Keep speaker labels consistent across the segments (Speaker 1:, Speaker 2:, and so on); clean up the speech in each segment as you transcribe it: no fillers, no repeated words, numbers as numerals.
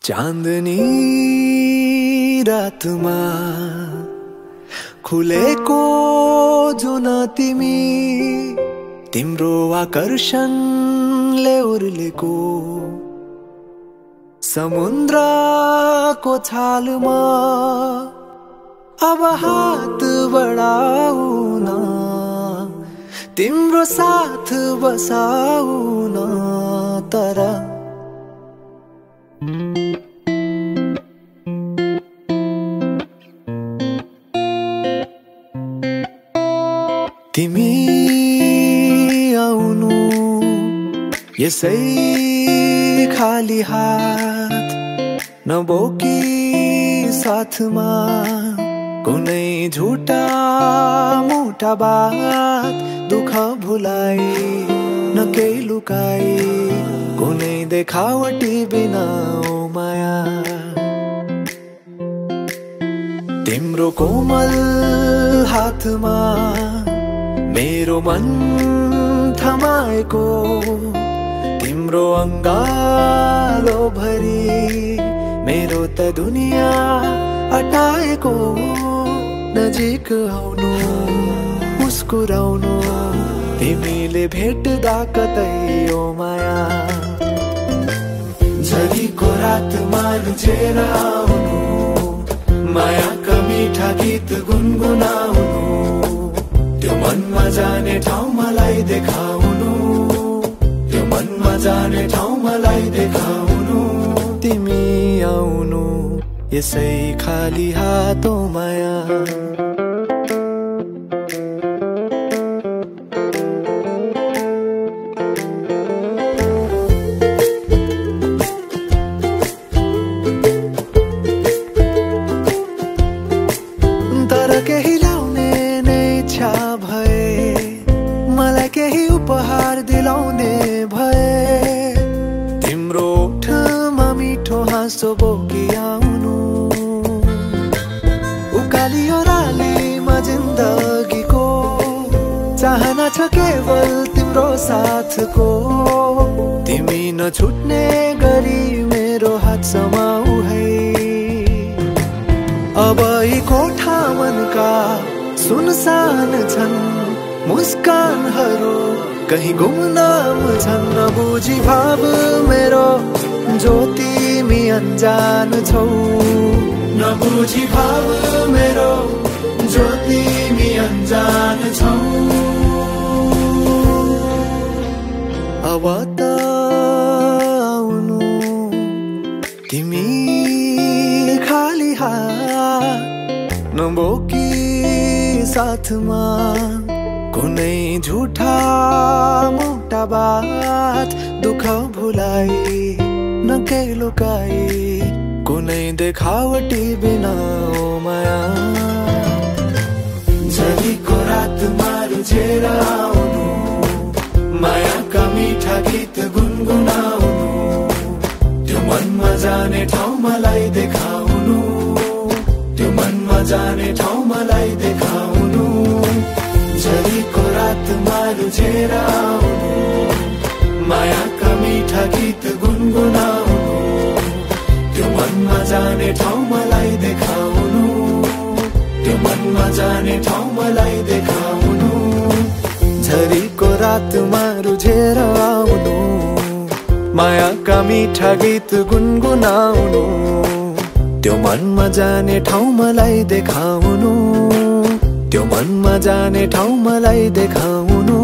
Speaker 1: चाँदनी रातमा खुलेको जुन तिमी तिम्रो आकर्षणले उर्लेको समुद्रको छालमा अब हात बढाउन तिम्रो साथ बसाउन तर तिमी आउनु यसै खाली हात नबोकी साथमा कुनै झुटा मोटा बात दुःख भुलाई न केही लुकाई कुनै देखावटी बिना ओ माया तिम्रो कोमल हातमा मेरो मन थमाएको तिम्रो अङ्गालो भरि मेरो त दुनिया अटाएको नजिक आउनु मुस्कुराउनु तिमीले भेट्दा कतै ओ माया झरीको रातमा लुचेर आउनु मायाका मिठा गीत गुनगुनाउनु त्यो मनमा जाने ठाउँ मलाई देखाउनु त्यो मनमा जाने ठाउँ मलाई देखाउनु तिमी आउनु यसै खाली हातो माया तर केही ल्याउने नै इच्छा भए मलाई केही उपहार दिलाउने भए तिम्रो ओठमा मिठो हाँसो बोकी आउनु उकाली ओह्रालीमा जिन्दगीको चाहना छ केवल तिम्रो साथको तिमी नछुट्ने गरी मेरो हात समाऊ है अब यी कोठा मनका सुनसान छन् मुस्कानहरू कहीं गुमनाम छन् नबुझी भाव मेरो जो तिमी अनजान छौ नबुझी भाव मेरो जो तिमी अनजान छौ अब त आउनु तिमी खाली हात नबोकी साथमा कुनै झुठा मोटा बात दुःख भुलाई न केही लुकाई कुनै देखावटी बिना ओ माया झरीको रातमा रुझेर आउनु मायाका मिठा गीत गुनगुनाउनु त्यो मनमा जाने ठाउँ मलाई देखाउनु त्यो मनमा जाने ठाउँ मलाई देखाउनु झरीको रातमा रुझेर आउनु मायाका मिठा गीत गुनगुनाउनु त्यो मनमा जाने ठाउँ मलाई देखाउनु त्यो मनमा जाने ठाउँ मलाई देखाउनु झरीको रातमा रुझेर आउनु मायाका मिठा गीत गुनगुनाउनु त्यो मनमा जाने ठाउँ मलाई देखाउनु त्यो मनमा जाने ठाउँ मलाई देखाउनु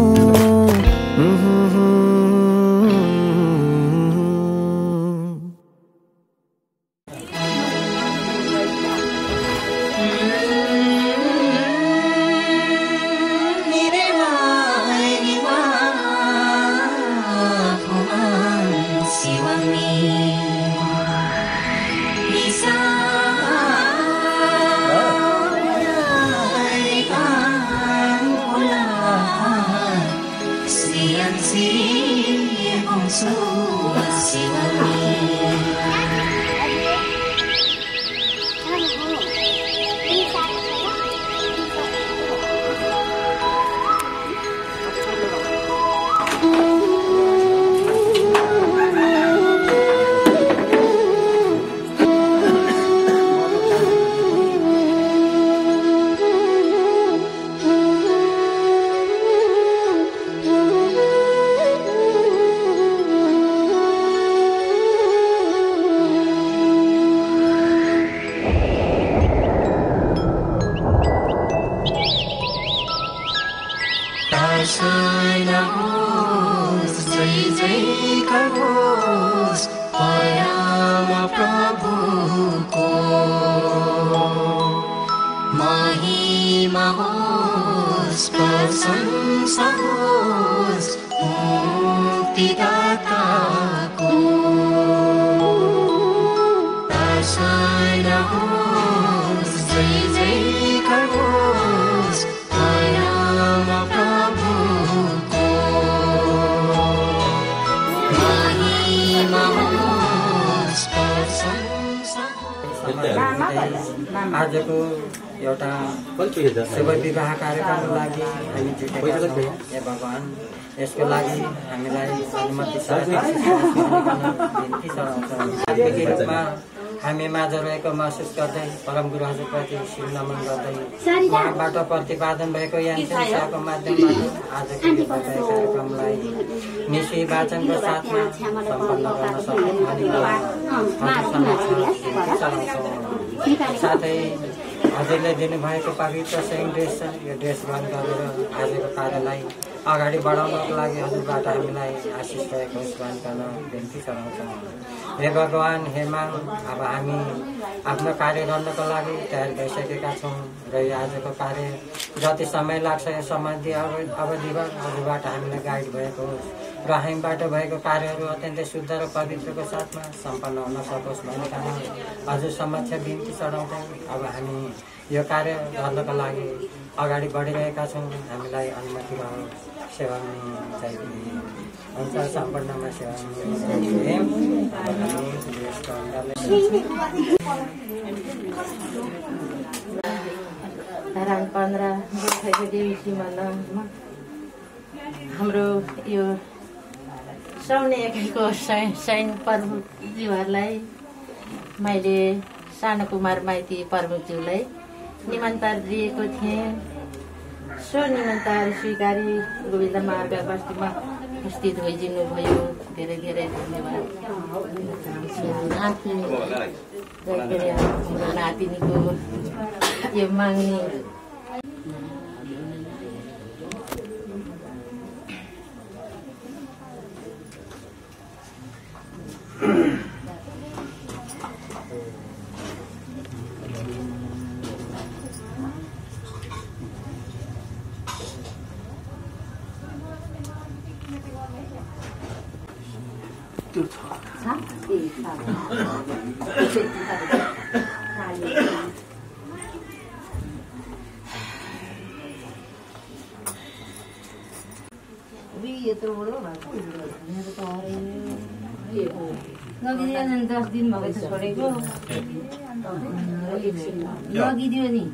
Speaker 2: को दशैं रहोस् जय जयकार होस् दयामा प्रभुको महिमा होस् प्रशंसा
Speaker 3: आजको एउटा सेवा विवाह कार्यक्रमको लागि हामी जुटेका छौँ। हे भगवान, यसको लागि हामीलाई अनुमति बिन्ती रूपमा हामी माझ रहेको महसुस गर्दै परम गुरु हजुरप्रति शिर नमन गर्दै उहाँबाट प्रतिपादन भएको यान्त्रिकको माध्यमबाट आजको यो कार्यक्रमलाई निशी वाचनको साथमा सम्पन्न गर्न सक्छौँ। साथै हजुरले दिनुभएको पवित्र सेम ड्रेस छ, यो ड्रेस ग्रहण गरेर आजको कार्यलाई अगाडि बढाउनको लागि हजुरबाट हामीलाई आशिष रहेको होस् भनिकन बिन्ती चढाउँछौँ। हे भगवान, हे मान, अब हामी आफ्नो कार्य गर्नको लागि तयार भइसकेका छौँ र यो आजको कार्य जति समय लाग्छ यो समय अवधिमा हजुरबाट हामीलाई गाइड भएको होस् र हामीबाट भएको कार्यहरू अत्यन्तै शुद्ध र पवित्रको साथमा सम्पन्न हुन सकोस् भनिकन हजुर समक्ष बिन्ती चढाउँछौँ। अब हामी यो कार्य गर्नको लागि अगाडि बढिरहेका छौँ। हामीलाई अनुमति रह्यो। सेवा हुन्छ सम्पूर्णमा सेवा
Speaker 4: धारान 15 गोर्खाको देउसी मण्डलमा हाम्रो यो साउने एकीको सैन प्रभुज्यूहरूलाई मैले सानो कुमार माइती प्रभुज्यूलाई निमन्त्रण दिएको थिएँ। सो निमन्त्रण स्वीकारी गोविन्द मार्ग बस्तीमा उपस्थित भइदिनु भयो। धेरै धेरै धन्यवाद। हाम्रो नातिनीको यो माग्ने नगिदियो 10 दिन भएको त छोडेको लगिदियो नि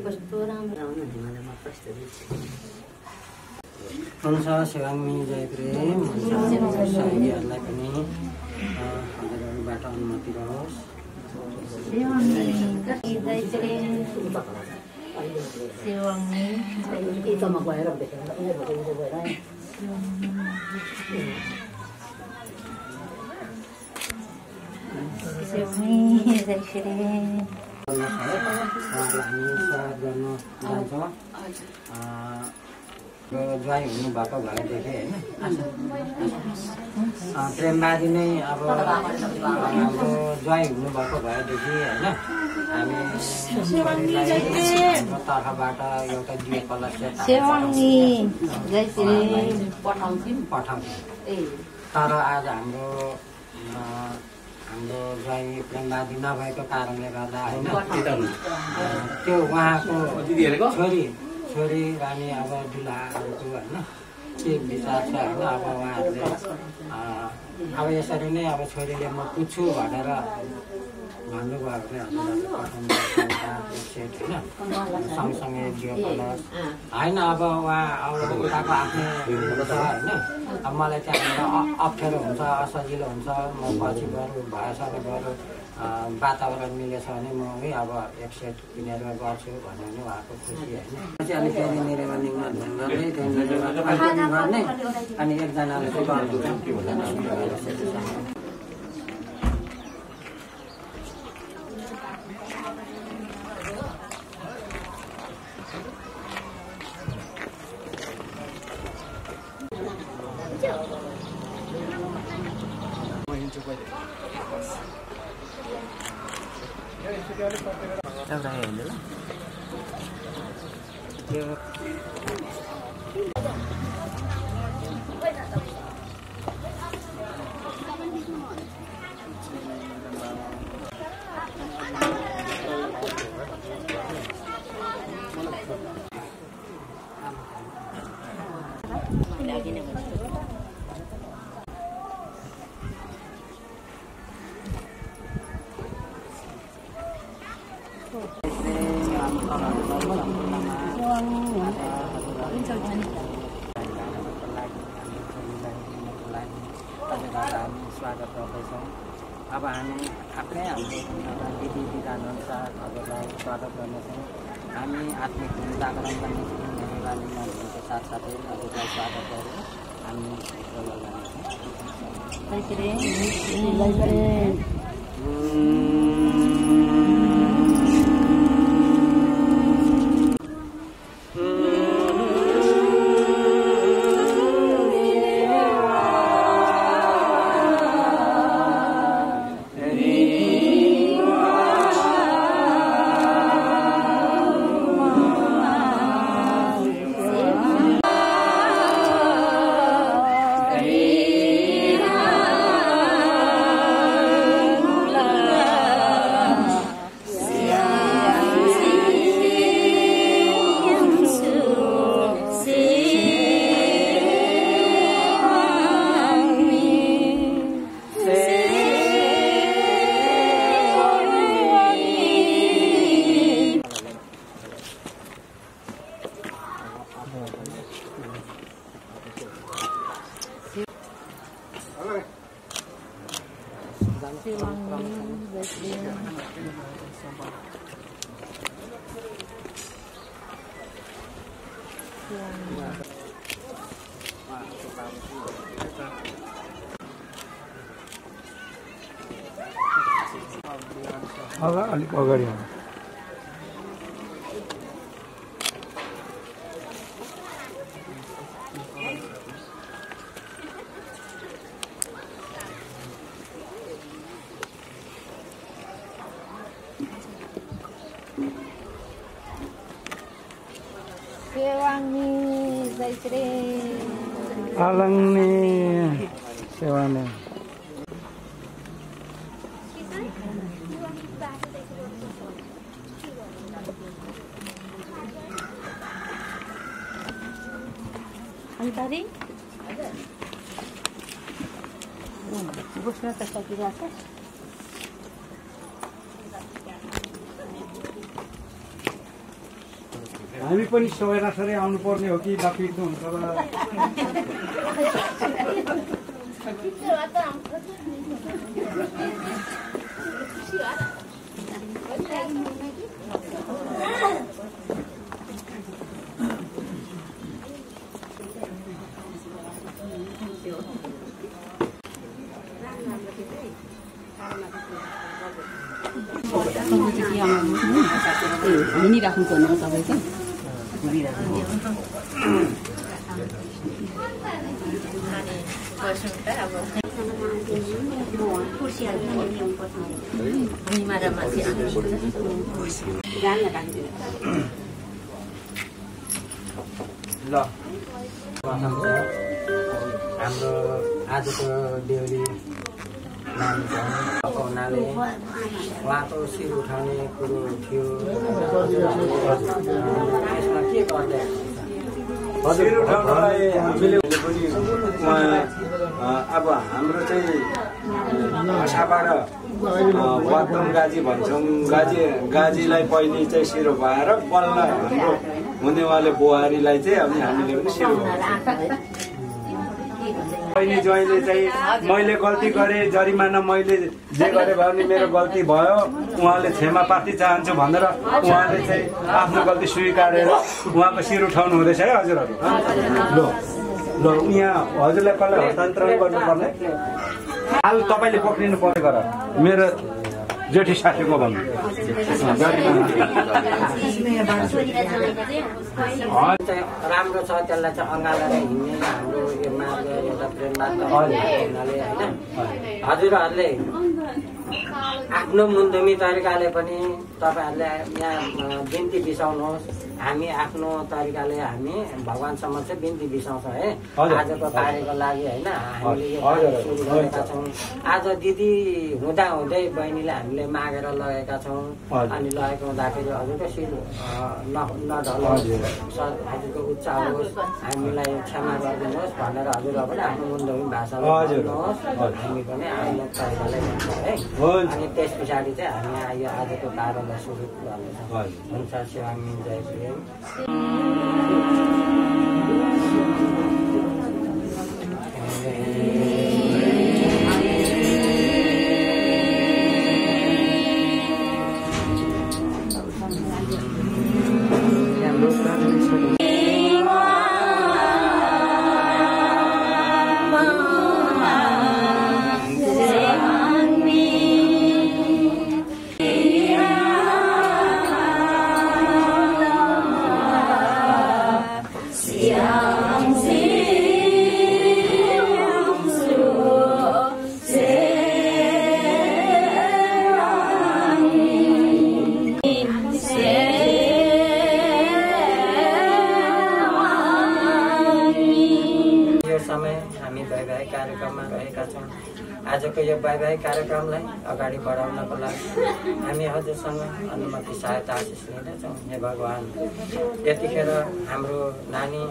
Speaker 4: कस्तो राम्रो
Speaker 3: हुन्छ। शिवाङ्गी जय प्रेम सहेलीहरूलाई पनि हजुरहरूबाट अनुमति रहोस्। ज्वाइँ हुनुभएको भएदेखि होइन प्रेमबारी नै अब हाम्रो ज्वाइँ हुनुभएको भएदेखि होइन हामी हाम्रो तर्फबाट एउटा दियो कलश पठाउँथ्यौँ। तर आज हाम्रो ज्वाइँ प्रेमबारी नभएको कारणले गर्दा होइन त्यो उहाँको छोरी अनि अब दुलाहरूको होइन के विचार छ होइन। अब उहाँहरूले अब यसरी नै अब छोरीले म पुग्छु भनेर भन्नुभयो भने हजुरहरूले सेट होइन सँगसँगै दियो कलश होइन। अब उहाँ अब उताको आफ्नै हुन्छ होइन। अब मलाई त्यहाँबाट अप्ठ्यारो हुन्छ, असजिलो हुन्छ। म पछि बरु भएछ बरु वातावरण मिलेछ भने म है अब एक सेट किनेर गर्छु भन्यो भने उहाँको खुसी होइन। पछि अलिक फेरि निरेमा निङ्मा ध्यान गर्दै त्यहाँनिर गर्ने अनि एकजनाले चाहिँ गर्नुहुन्छ। एउटा हेर्नु ल त्यो स्वागत गर्दैछौँ। अब हामी आफ्नै हाम्रो विधि विधानअनुसार हजुरलाई स्वागत गर्नेछौँ। हामी आत्मिक जागरण गर्ने नेपाली मन्त्रीको साथसाथै हजुरलाई स्वागत गरेर हामी
Speaker 5: अलिक अगाडि आउनु। आलङ्नी सेवाने
Speaker 4: Antari? Bosnya tak kira apa?
Speaker 5: हामी पनि सोहेरासरी आउनु पर्ने हो कि बापिर्नु हुन्छ
Speaker 6: ini राख्नु पर्ने हो तपाईको
Speaker 3: ल हाम्रो आजको देउरी नानीको हुनाले उहाँको शिर उठाउने कुरो थियो। यसमा के गर्दै
Speaker 5: शिर उठाउनलाई हामीले पनि अब हाम्रो चाहिँ भाषाबाट वादम गाजी भन्छौँ। गाजीलाई पहिले चाहिँ शिर भएर बल्ल हाम्रो हुनेवाले बुहारीलाई चाहिँ अनि हामीले पनि शिर बहिनी ज्वाइँले चाहिँ मैले गल्ती गरेँ, जरिमाना मैले जे गरेँ भने मेरो गल्ती भयो, उहाँले क्षमा प्रार्थी चाहन्छु भनेर उहाँले चाहिँ आफ्नो गल्ती स्वीकारेर उहाँको शिर उठाउनु हुँदैछ है हजुरहरू। ल यहाँ हजुरलाई कसलाई हस्तान्तरण गर्नुपर्ने हाल तपाईँले पक्रिनु पर्ने गर मेरो जेठी साथीको भन्नु
Speaker 3: राम्रो छ। त्यसलाई चाहिँ अँगालेर हिँड्ने हाम्रो यो मार्ग एउटा प्रेममार्ग हुनाले होइन हजुरहरूले आफ्नो मुन्दुमी तरिकाले पनि तपाईँहरूले यहाँ बिन्ती बिसाउनुहोस्। हामी आफ्नो तरिकाले हामी भगवानसम्म चाहिँ बिन्ती बिसाउँछौँ है
Speaker 5: हजुर।
Speaker 3: आजको कार्यको लागि होइन हामीले यो
Speaker 5: हजुर,
Speaker 3: कार्य सुरु गरेका छौँ आज दिदी हुँदा हुँदै बहिनीले हामीले मागेर लगेका छौँ
Speaker 5: हजुर।
Speaker 3: अनि लगेको हुँदाखेरि हजुरको शिर नढलोस् हजुरको उच्च होस् हामीलाई क्षमा गरिदिनुहोस् भनेर हजुरहरू पनि आफ्नो मुन्डोमी भाषामा
Speaker 5: हजुर।
Speaker 3: भन्नुहोस् हामी पनि आफ्नो तरिकाले भन्छौँ है
Speaker 5: हुन्छ।
Speaker 3: अनि त्यस पछाडि चाहिँ हामी यो आजको कार्यलाई सुरु गर्नेछौँ
Speaker 5: हजुर।
Speaker 3: हुन्छ शिवाङ्गी जय प्रेम आजको यो वैवाहिक कार्यक्रमलाई अगाडि बढाउनको लागि हामी हजुरसँग अनुमति सहायता आशिष लिँदैछौँ हे भगवान् यतिखेर हाम्रो नानी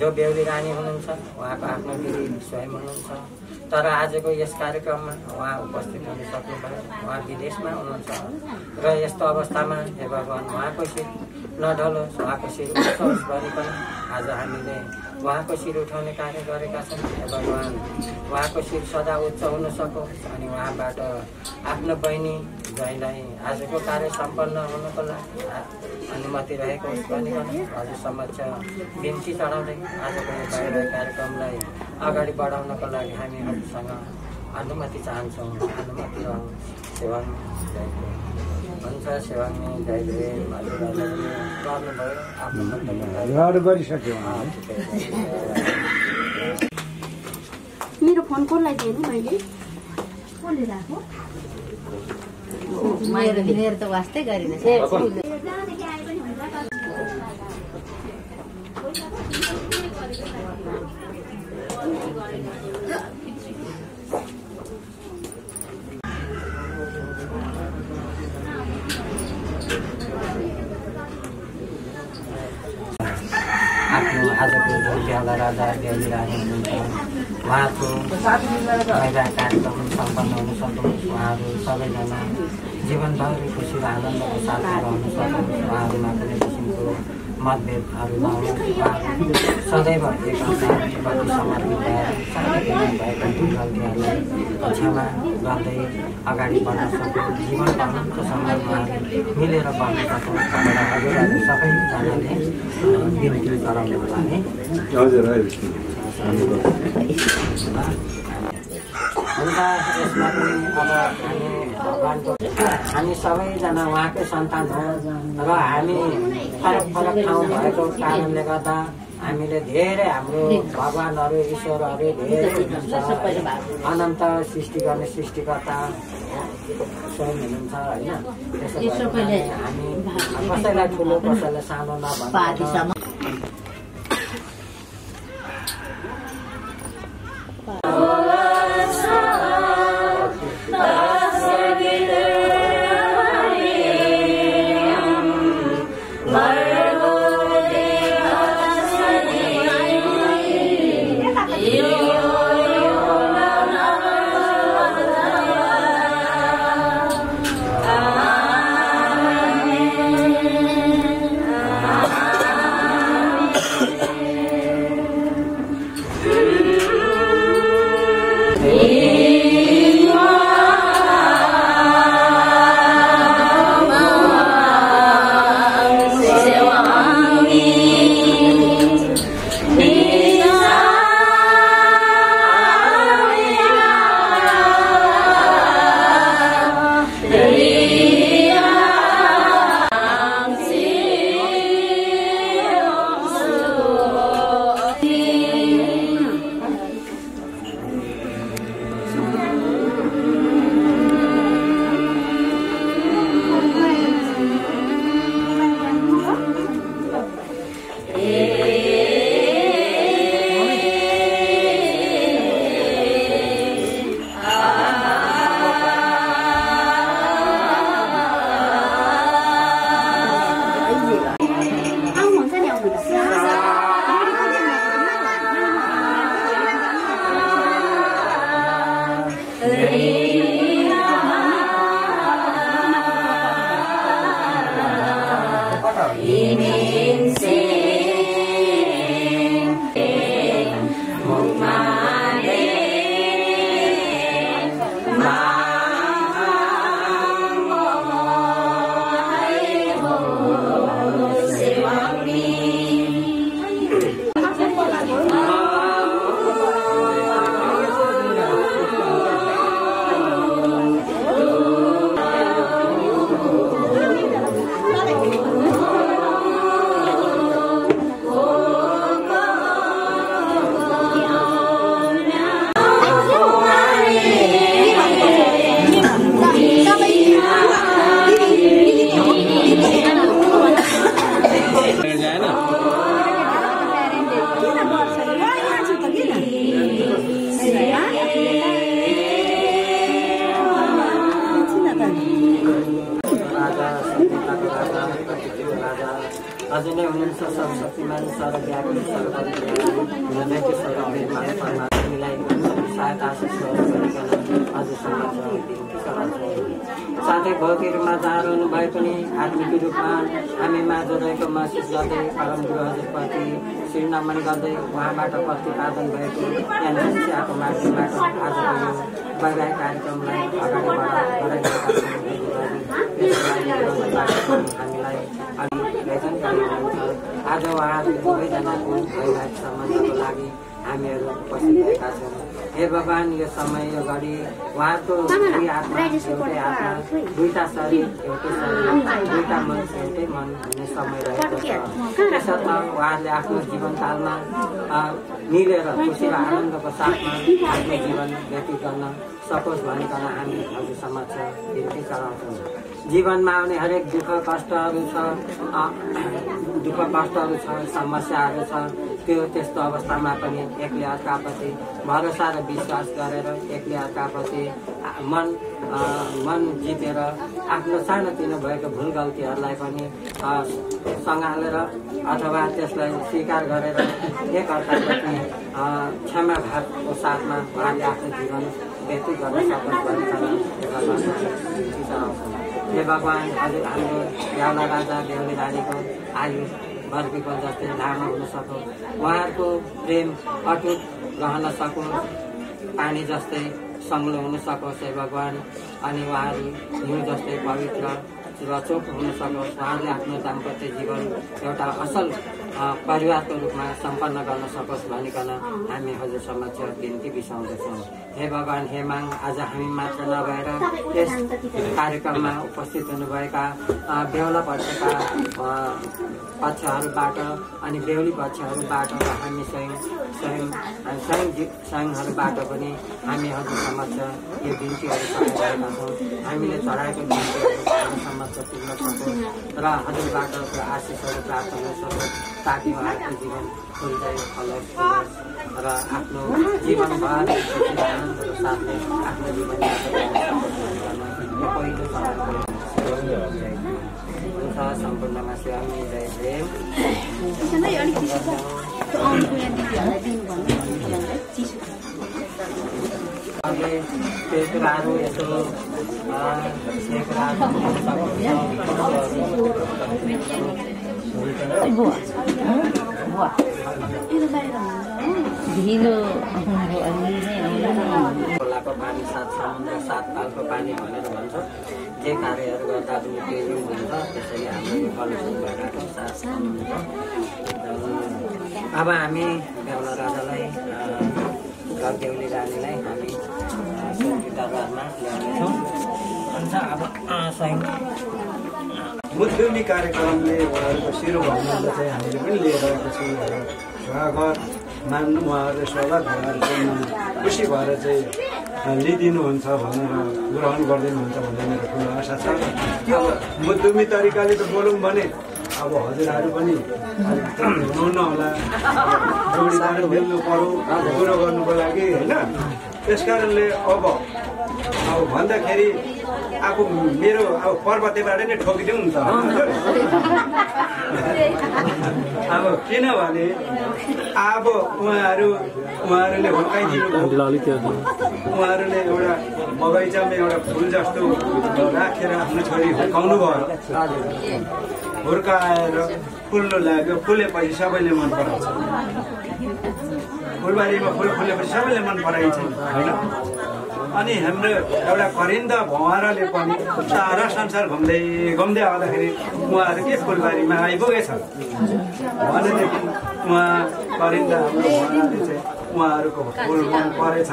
Speaker 3: जो बेहुली रानी हुनुहुन्छ उहाँको आफ्नो दिदी स्वयं हुनुहुन्छ तर आजको यस कार्यक्रममा उहाँ उपस्थित हुन सक्नुभयो उहाँ विदेशमा हुनुहुन्छ र यस्तो अवस्थामा हे भगवान् उहाँको शिर नढलोस् उहाँको शिर उठोस् भनिकन आज हामीले उहाँको शिर उठाउने कार्य गरेका छौँ हे भगवान् उहाँको शिर सदा उच्च हुन सकोस् अनि उहाँबाट आफ्नो बहिनी ज्वाइँलाई आजको कार्य सम्पन्न हुनको लागि अनुमति रहेको होस् भनिकन हजुर समक्ष बिन्ती चढाउँदै आजको यो वैवाहिक कार्यक्रमलाई अगाडि बढाउनको लागि हामी हजुरसँग अनुमति चाहन्छौँ अनुमति रहन्छ सेवाङ्गी जय हुन्छ सेवाङ्गी जय हजुरहरूले गर्नुभयो आफ्नो
Speaker 5: गरिसक्यो
Speaker 4: मेरो फोन कसलाई दिएँ मैले कसले राख्यो
Speaker 6: मेरो त वास्तै गरिन
Speaker 3: आफ्नो आजको बेहुला राजा बेहुली रानी हुनुहुन्छ उहाँको वैवाहिक कार्यक्रम सम्पन्न हुन सकोस् उहाँहरू सबैजना जीवनभरि खुसी र आनन्दको साथ रहन सकोस् उहाँहरूमा कुनै किसिमको मतभेदहरू नहोस् उहाँहरू सदैव एकअर्काप्रति समर्पित भएर सानोतिनो भएका गल्तीहरूलाई क्षमा गर्दै अगाडि बढ्न सकोस् जीवनको अनन्तसम्म उहाँहरू मिलेर बढ्न सकोस् भनेर हजुरहरू सबैजनाले बिन्ती गराउनुको लागि
Speaker 5: हजुर
Speaker 3: हुन्छ यसमा पनि अब हामी भगवान्को हामी सबैजना उहाँकै सन्तान हौँ र हामी फरक फरक ठाउँ भएको कारणले गर्दा हामीले धेरै हाम्रो भगवान्हरू ईश्वरहरू धेरै हुनुहुन्छ अनन्त सृष्टि गर्ने सृष्टिकर्ता स्वयं हुनुहुन्छ होइन त्यसो भएर हामी कसैलाई ठुलो कसैलाई सानो नभन्छ अझै नै हुनुहुन्छ सर्वशक्तिमान सर्वव्यापी हामीलाई सहायता आशिष गरिकन अझसम्म साथै भौतिक रूपमा जहाँ रहनु भए पनि आत्मिक रूपमा हामी माझ रहेको महसुस गर्दै परम गुरु हजुरप्रति शिरनमन गर्दै उहाँबाट प्रतिपादन भएको चियाको माध्यमबाट आजको यो वैवाहिक कार्यक्रमलाई अगाडि हामीलाई आज उहाँहरू दुवैजनाको वैवाहिक सम्बन्धको लागि हामीहरू उपस्थित भएका छौँ। हे भगवान, यो समय यो घडी उहाँको दुई आत्मा एउटै आत्मा, दुईटा शरीर एउटै शरीर, दुईटा मन एउटै मन हुने समय रहेको छ। त्यसर्थ उहाँहरूले आफ्नो जीवनकालमा मिलेर खुसी र आनन्दको साथमा आफ्नो जीवन व्यतीत गर्न सकोस् भनिकन हामी हजुर समक्ष बिन्ती चढाउँछौँ। जीवनमा आउने हरेक दुःख कष्टहरू छ, समस्याहरू छ, त्यस्तो अवस्थामा पनि एकले अर्काप्रति भरोसा र विश्वास गरेर एकले अर्काप्रति मन जितेर आफ्नो सानोतिनो भएको भुल गल्तीहरूलाई पनि सँगालेर अथवा त्यसलाई स्वीकार गरेर एक अर्काप्रति क्षमा भावको साथमा उहाँले आफ्नो जीवन व्यतीत गर्न सकोस् भनिकन हे भगवान, हजुर हाम्रो बेहुला राजा बेहुली रानीको आयु वर्गीको जस्तै लामो हुन सकोस्, उहाँहरूको प्रेम अटुट रहन सकोस्, पानी जस्तै सङ्लो हुन सकोस् हे भगवान। अनि उहाँहरू हिउँ जस्तै पवित्र र चोख हुन सकोस्, उहाँले आफ्नो दाम्पत्य जीवन एउटा असल परिवारको रूपमा सम्पन्न गर्न सकोस् भनिकन हामी हजुर समक्ष बिन्ती बिसाउँदछौँ। हे भगवान, हे माग, आज हामी मात्र नभएर यस कार्यक्रममा उपस्थित हुनुभएका बेहुला पक्षका पक्षहरूबाट अनि बेहुली पक्षहरूबाट र हामी स्वयंहरूबाट पनि हामी हजुर समक्ष यो बिन्तीहरू चढाइरहेका छौँ। हामीले चढाएको बिन्तीहरू समक्ष पुग्न सकोस् र हजुरबाट आशिषहरू प्राप्त हुन सकोस्, ताकि उहाँहरूको जीवन फुल्दै फलोस् र आफ्नो जीवनभर आनन्दको साथले आफ्नो जीवन पहिलो सम्पूर्णमा सेवा जय प्रेम। अघि त्यो कुराहरू यसो खोलाको पानी सात समुद्र सात तालको पानी भनेर भन्छ। जे कार्यहरू गर्दा पनि त्यो हुन्छ, त्यसैले हाम्रो कलुसन भइरहेको साथ हुन्छ। अब हामी बेहुला राजालाई र बेहुली रानीलाई हामी दरबारमा ल्याउनेछौँ। अन्त अब
Speaker 5: मुद्दुनी कार्यक्रमले उहाँहरूको शिरो भन्नुहुन्छ चाहिँ हामीले पनि लिएर आएको छौँ। घर मान्नु उहाँहरूले स्वागत भएर खुसी भएर चाहिँ लिइदिनुहुन्छ भनेर ग्रहण गरिदिनुहुन्छ भन्ने मेरो ठुलो आशा छ। त्यो मुद्दुमी तरिकाले त बोलौँ भने अब हजुरहरू पनि हुनुहुन्न होला, जोडीदार मिल्नु पर्यो कुरो गर्नुको लागि होइन। त्यस कारणले अब भन्दाखेरि अब मेरो अब पर्वतेबाट नै ठोकिदिउँ नि त। अब किनभने अब उहाँहरूले हुर्काइदिनु, उहाँहरूले एउटा बगैँचामा एउटा फुल जस्तो राखेर आफ्नो छोरी हुर्काउनु भयो, हुर्काएर फुल्नु लाग्यो, फुलेपछि सबैले मन पराउँछ। फुलबारीमा फुल फुलेपछि सबैले मन पराइन्छ होइन। अनि हाम्रो एउटा करिन्दा भँवराले पनि सारा संसार घुम्दै आउँदाखेरि उहाँहरू के फुलबारीमा आइपुगेछ भनेदेखि उहाँ करिन्दा हाम्रो भँवराले चाहिँ उहाँहरूको फुल मन परेछ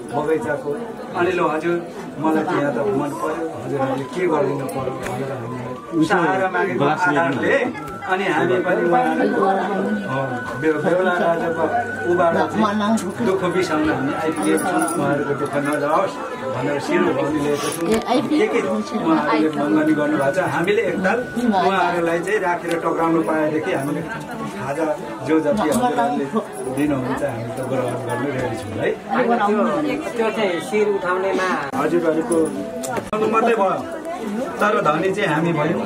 Speaker 5: बगैँचाको। अनि ल हजुर मलाई त्यहाँ त मन पर्यो, हजुरहरूले के गरिदिनु पर्यो भनेर हामीलाई सहारा मागेको आधारले अनि हामी पनि बेहुला राजाको उबाट दुःख बिसाउन हामी आइपुगेको छौँ। उहाँहरूको दुःख नजाओस् भनेर शिरो भाउनी लिएको छौँ। के उहाँहरूले मङ्गनी गर्नुभएको छ, हामीले एकताल उहाँहरूलाई चाहिँ राखेर टक्राउनु पाएदेखि हामीले खाजा जो जति हजुरहरूले दिनुहुन्छ हामी त ग्रहण गर्नु रेडी छौँ है।
Speaker 3: त्यो चाहिँ शिर उठाउनेमा
Speaker 5: हजुरहरूको मात्रै भयो तर धनी चाहिँ हामी भयौँ।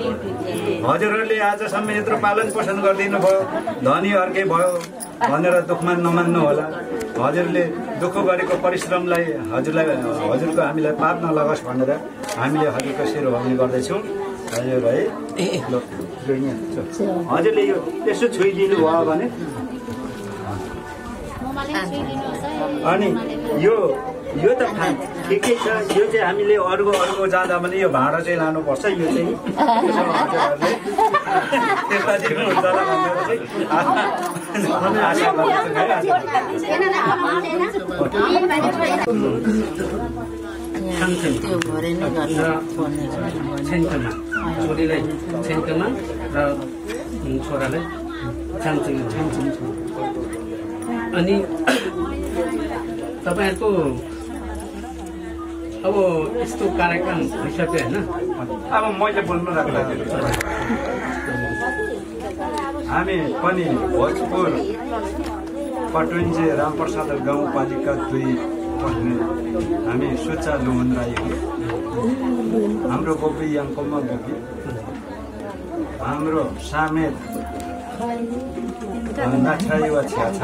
Speaker 5: हजुरहरूले आजसम्म यत्रो पालन पोषण गरिदिनु भयो, धनी अर्कै भयो भनेर दुःखमा नमान्नु होला। हजुरले दुःख गरेको परिश्रमलाई हजुरको हामीलाई पाप नलगोस् भनेर हामीले हजुरको सेवा गर्दैछौँ। हजुर है हजुरले यो यसो छोइदिनु भयो भने अनि यो त ठिकै छ। यो चाहिँ हामीले अर्को जाँदा पनि यो भाडा चाहिँ लानुपर्छ। यो चाहिँ हजुरहरूले त्यस्ता दिनुहुन्छ होला भनेर चाहिँ आशा
Speaker 3: छोरीलाई छेन्टमा र छोरालाई छामचिङ। अनि तपाईँहरूको अब यस्तो कार्यक्रम भइसक्यो होइन।
Speaker 5: अब मैले बोल्नु राख्दाखेरि हामी पनि भोजपुर पटुन्जे रामप्रसाद गाउँपालिका 2 पढ्ने हामी सुच्चा लुहुन राई हो। हाम्रो गोपी याङकोमा गोपी, हाम्रो सामेत नाछाई वा छ्या छ,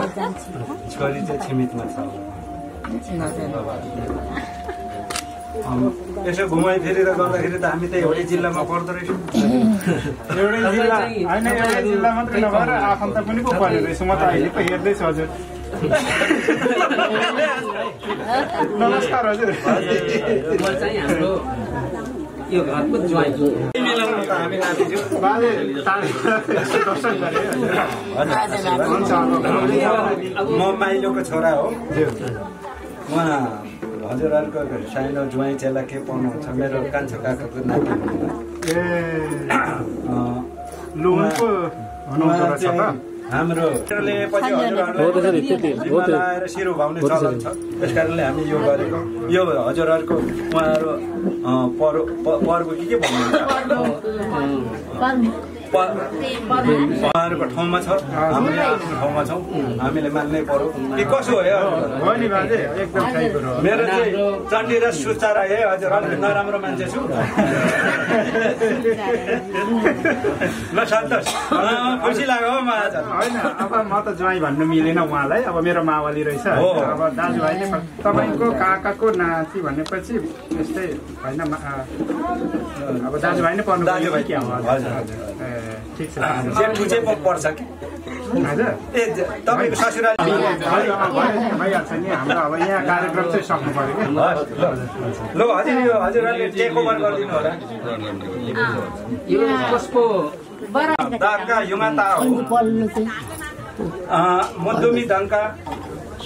Speaker 5: छोरी चाहिँ छिमितमा छ। यसो घुमाइ फेरेर गर्दाखेरि त हामी त एउटै जिल्लामा पर्दो रहेछौँ।
Speaker 7: एउटै जिल्ला होइन, एउटै जिल्ला मात्रै नभएर आफन्त पनि पो पर्ने रहेछ। म त अहिले पो हेर्दैछु हजुर। नमस्कार हजुर।
Speaker 3: हाम्रो यो घरको ज्वाइँ
Speaker 5: मिलाउनु त हामी नातिछौँ।
Speaker 7: बाजे दर्शन गरे
Speaker 5: म माइलोको छोरा हो। उहाँ हजुरहरूको सानो ज्वाइँ चेला के पाउनुहुन्छ? मेरो कान्छो काकाको नाति
Speaker 7: लुहुनको हुनुहुन्छ र
Speaker 5: हाम्रो पछि हजुरहरूले लाएर सिरो भाउने चलन छ। त्यस कारणले हामी यो गरेको। यो हजुरहरूको उहाँहरू पर्व के भन्नुहुन्छ? उहाँहरूको ठाउँमा छ, हामीले आफ्नो ठाउँमा छौँ, हामीले मान्नै पर्यो कि कसो हो?
Speaker 7: नि बाजे एकदम सही कुरो।
Speaker 5: मेरो चाहिँ चण्डी र सुच्चा राई है हजुर। अलिक नराम्रो मान्छे छु ल। सन्तोष खुसी लाग्यो हो म आज।
Speaker 7: होइन अब म त ज्वाइँ भन्नु मिलेन उहाँलाई। अब मेरो मावली रहेछ। अब दाजुभाइ नै तपाईँको काकाको नाति भनेपछि यस्तै होइन। अब दाजुभाइ नै पर्नु
Speaker 5: दाजुभाइ
Speaker 7: क्या हो? ठिक छ।
Speaker 5: जे पर्छ कि
Speaker 7: हजुर।
Speaker 5: ए तपाईँको ससुराली
Speaker 7: भइहाल्छ नि। हाम्रो अब यहाँ कार्यक्रम चाहिँ सक्नु पर्यो कि।
Speaker 5: ल हजुर यो हजुरहरूले टेक ओभर गरिदिनु होला।
Speaker 3: यो कसको
Speaker 5: दाका युमाता हो। मधुमी दङ्का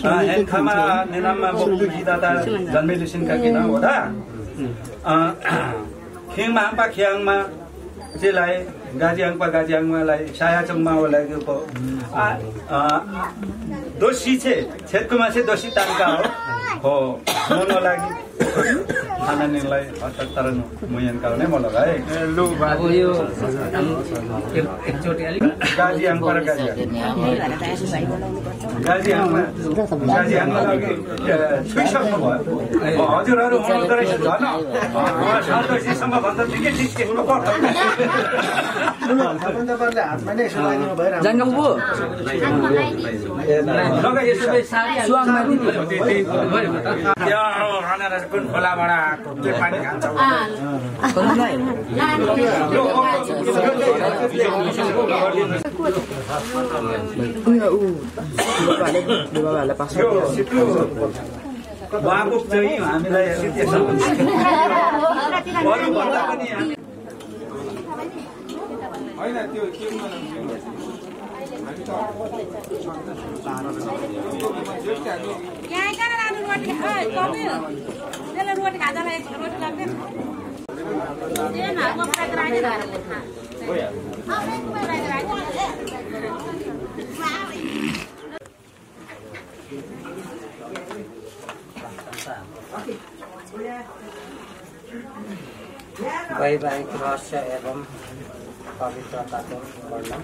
Speaker 5: हेन्खामा नेनाममा बोक्दु गीता जन्मेलुसिनका किन हो दा खिङमा हाम्पा खियाङमा चाहिँ गाजियाङलाई सायाचङमा लागि दोषी चाहिँ छेदकुमा चाहिँ दोषी तालका हो मोनो लागि खानानीलाई तर मुयनका नै म लगाए।
Speaker 3: अब यो एकचोटि अलिक
Speaker 5: गाजियाङमा र गाजियाङमा छुइसक्नु भयो। हजुरहरू हुनुहुँदो रहेछ झन् सन्तोषीसँग भन्दा ठिकै ठिक देख्नु पर्छ। कुन खोलाबाट आएको पानी खान्छ? उहाँको चाहिँ हामीलाई होइन त्यो के
Speaker 3: वैवाहिक रहस्य एवं पवित्रताको वर्णन।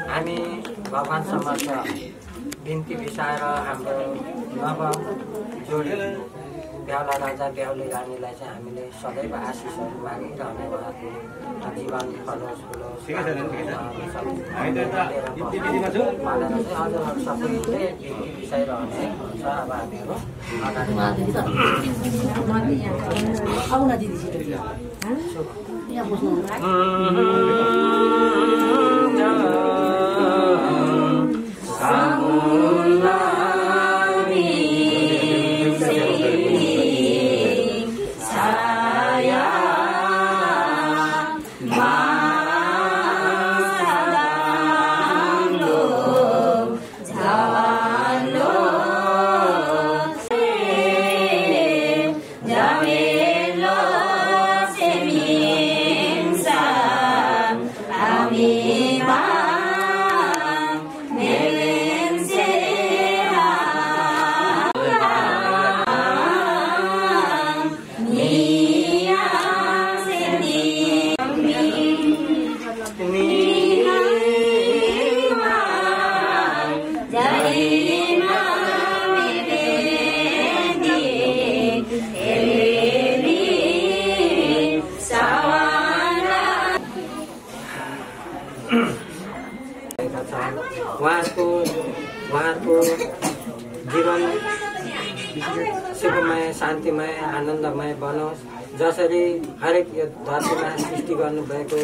Speaker 3: हामी भगवान समक्ष बिन्ती बिसाएर हाम्रो नव जोडी बेहुला राजा बेहुली रानीलाई चाहिँ हामीले सदैव आशिषहरू मागिरहने उहाँको जीवन फलोस् फुलोस् भनेर चाहिँ हजुरहरू सबैले बिन्ती बिसाइरहने हुन्छ। अब हामीहरू उहाँको जीवन सुखमय शान्तिमय आनन्दमय बनोस्। जसरी हरेक यो धरतीमा सृष्टि गर्नुभएको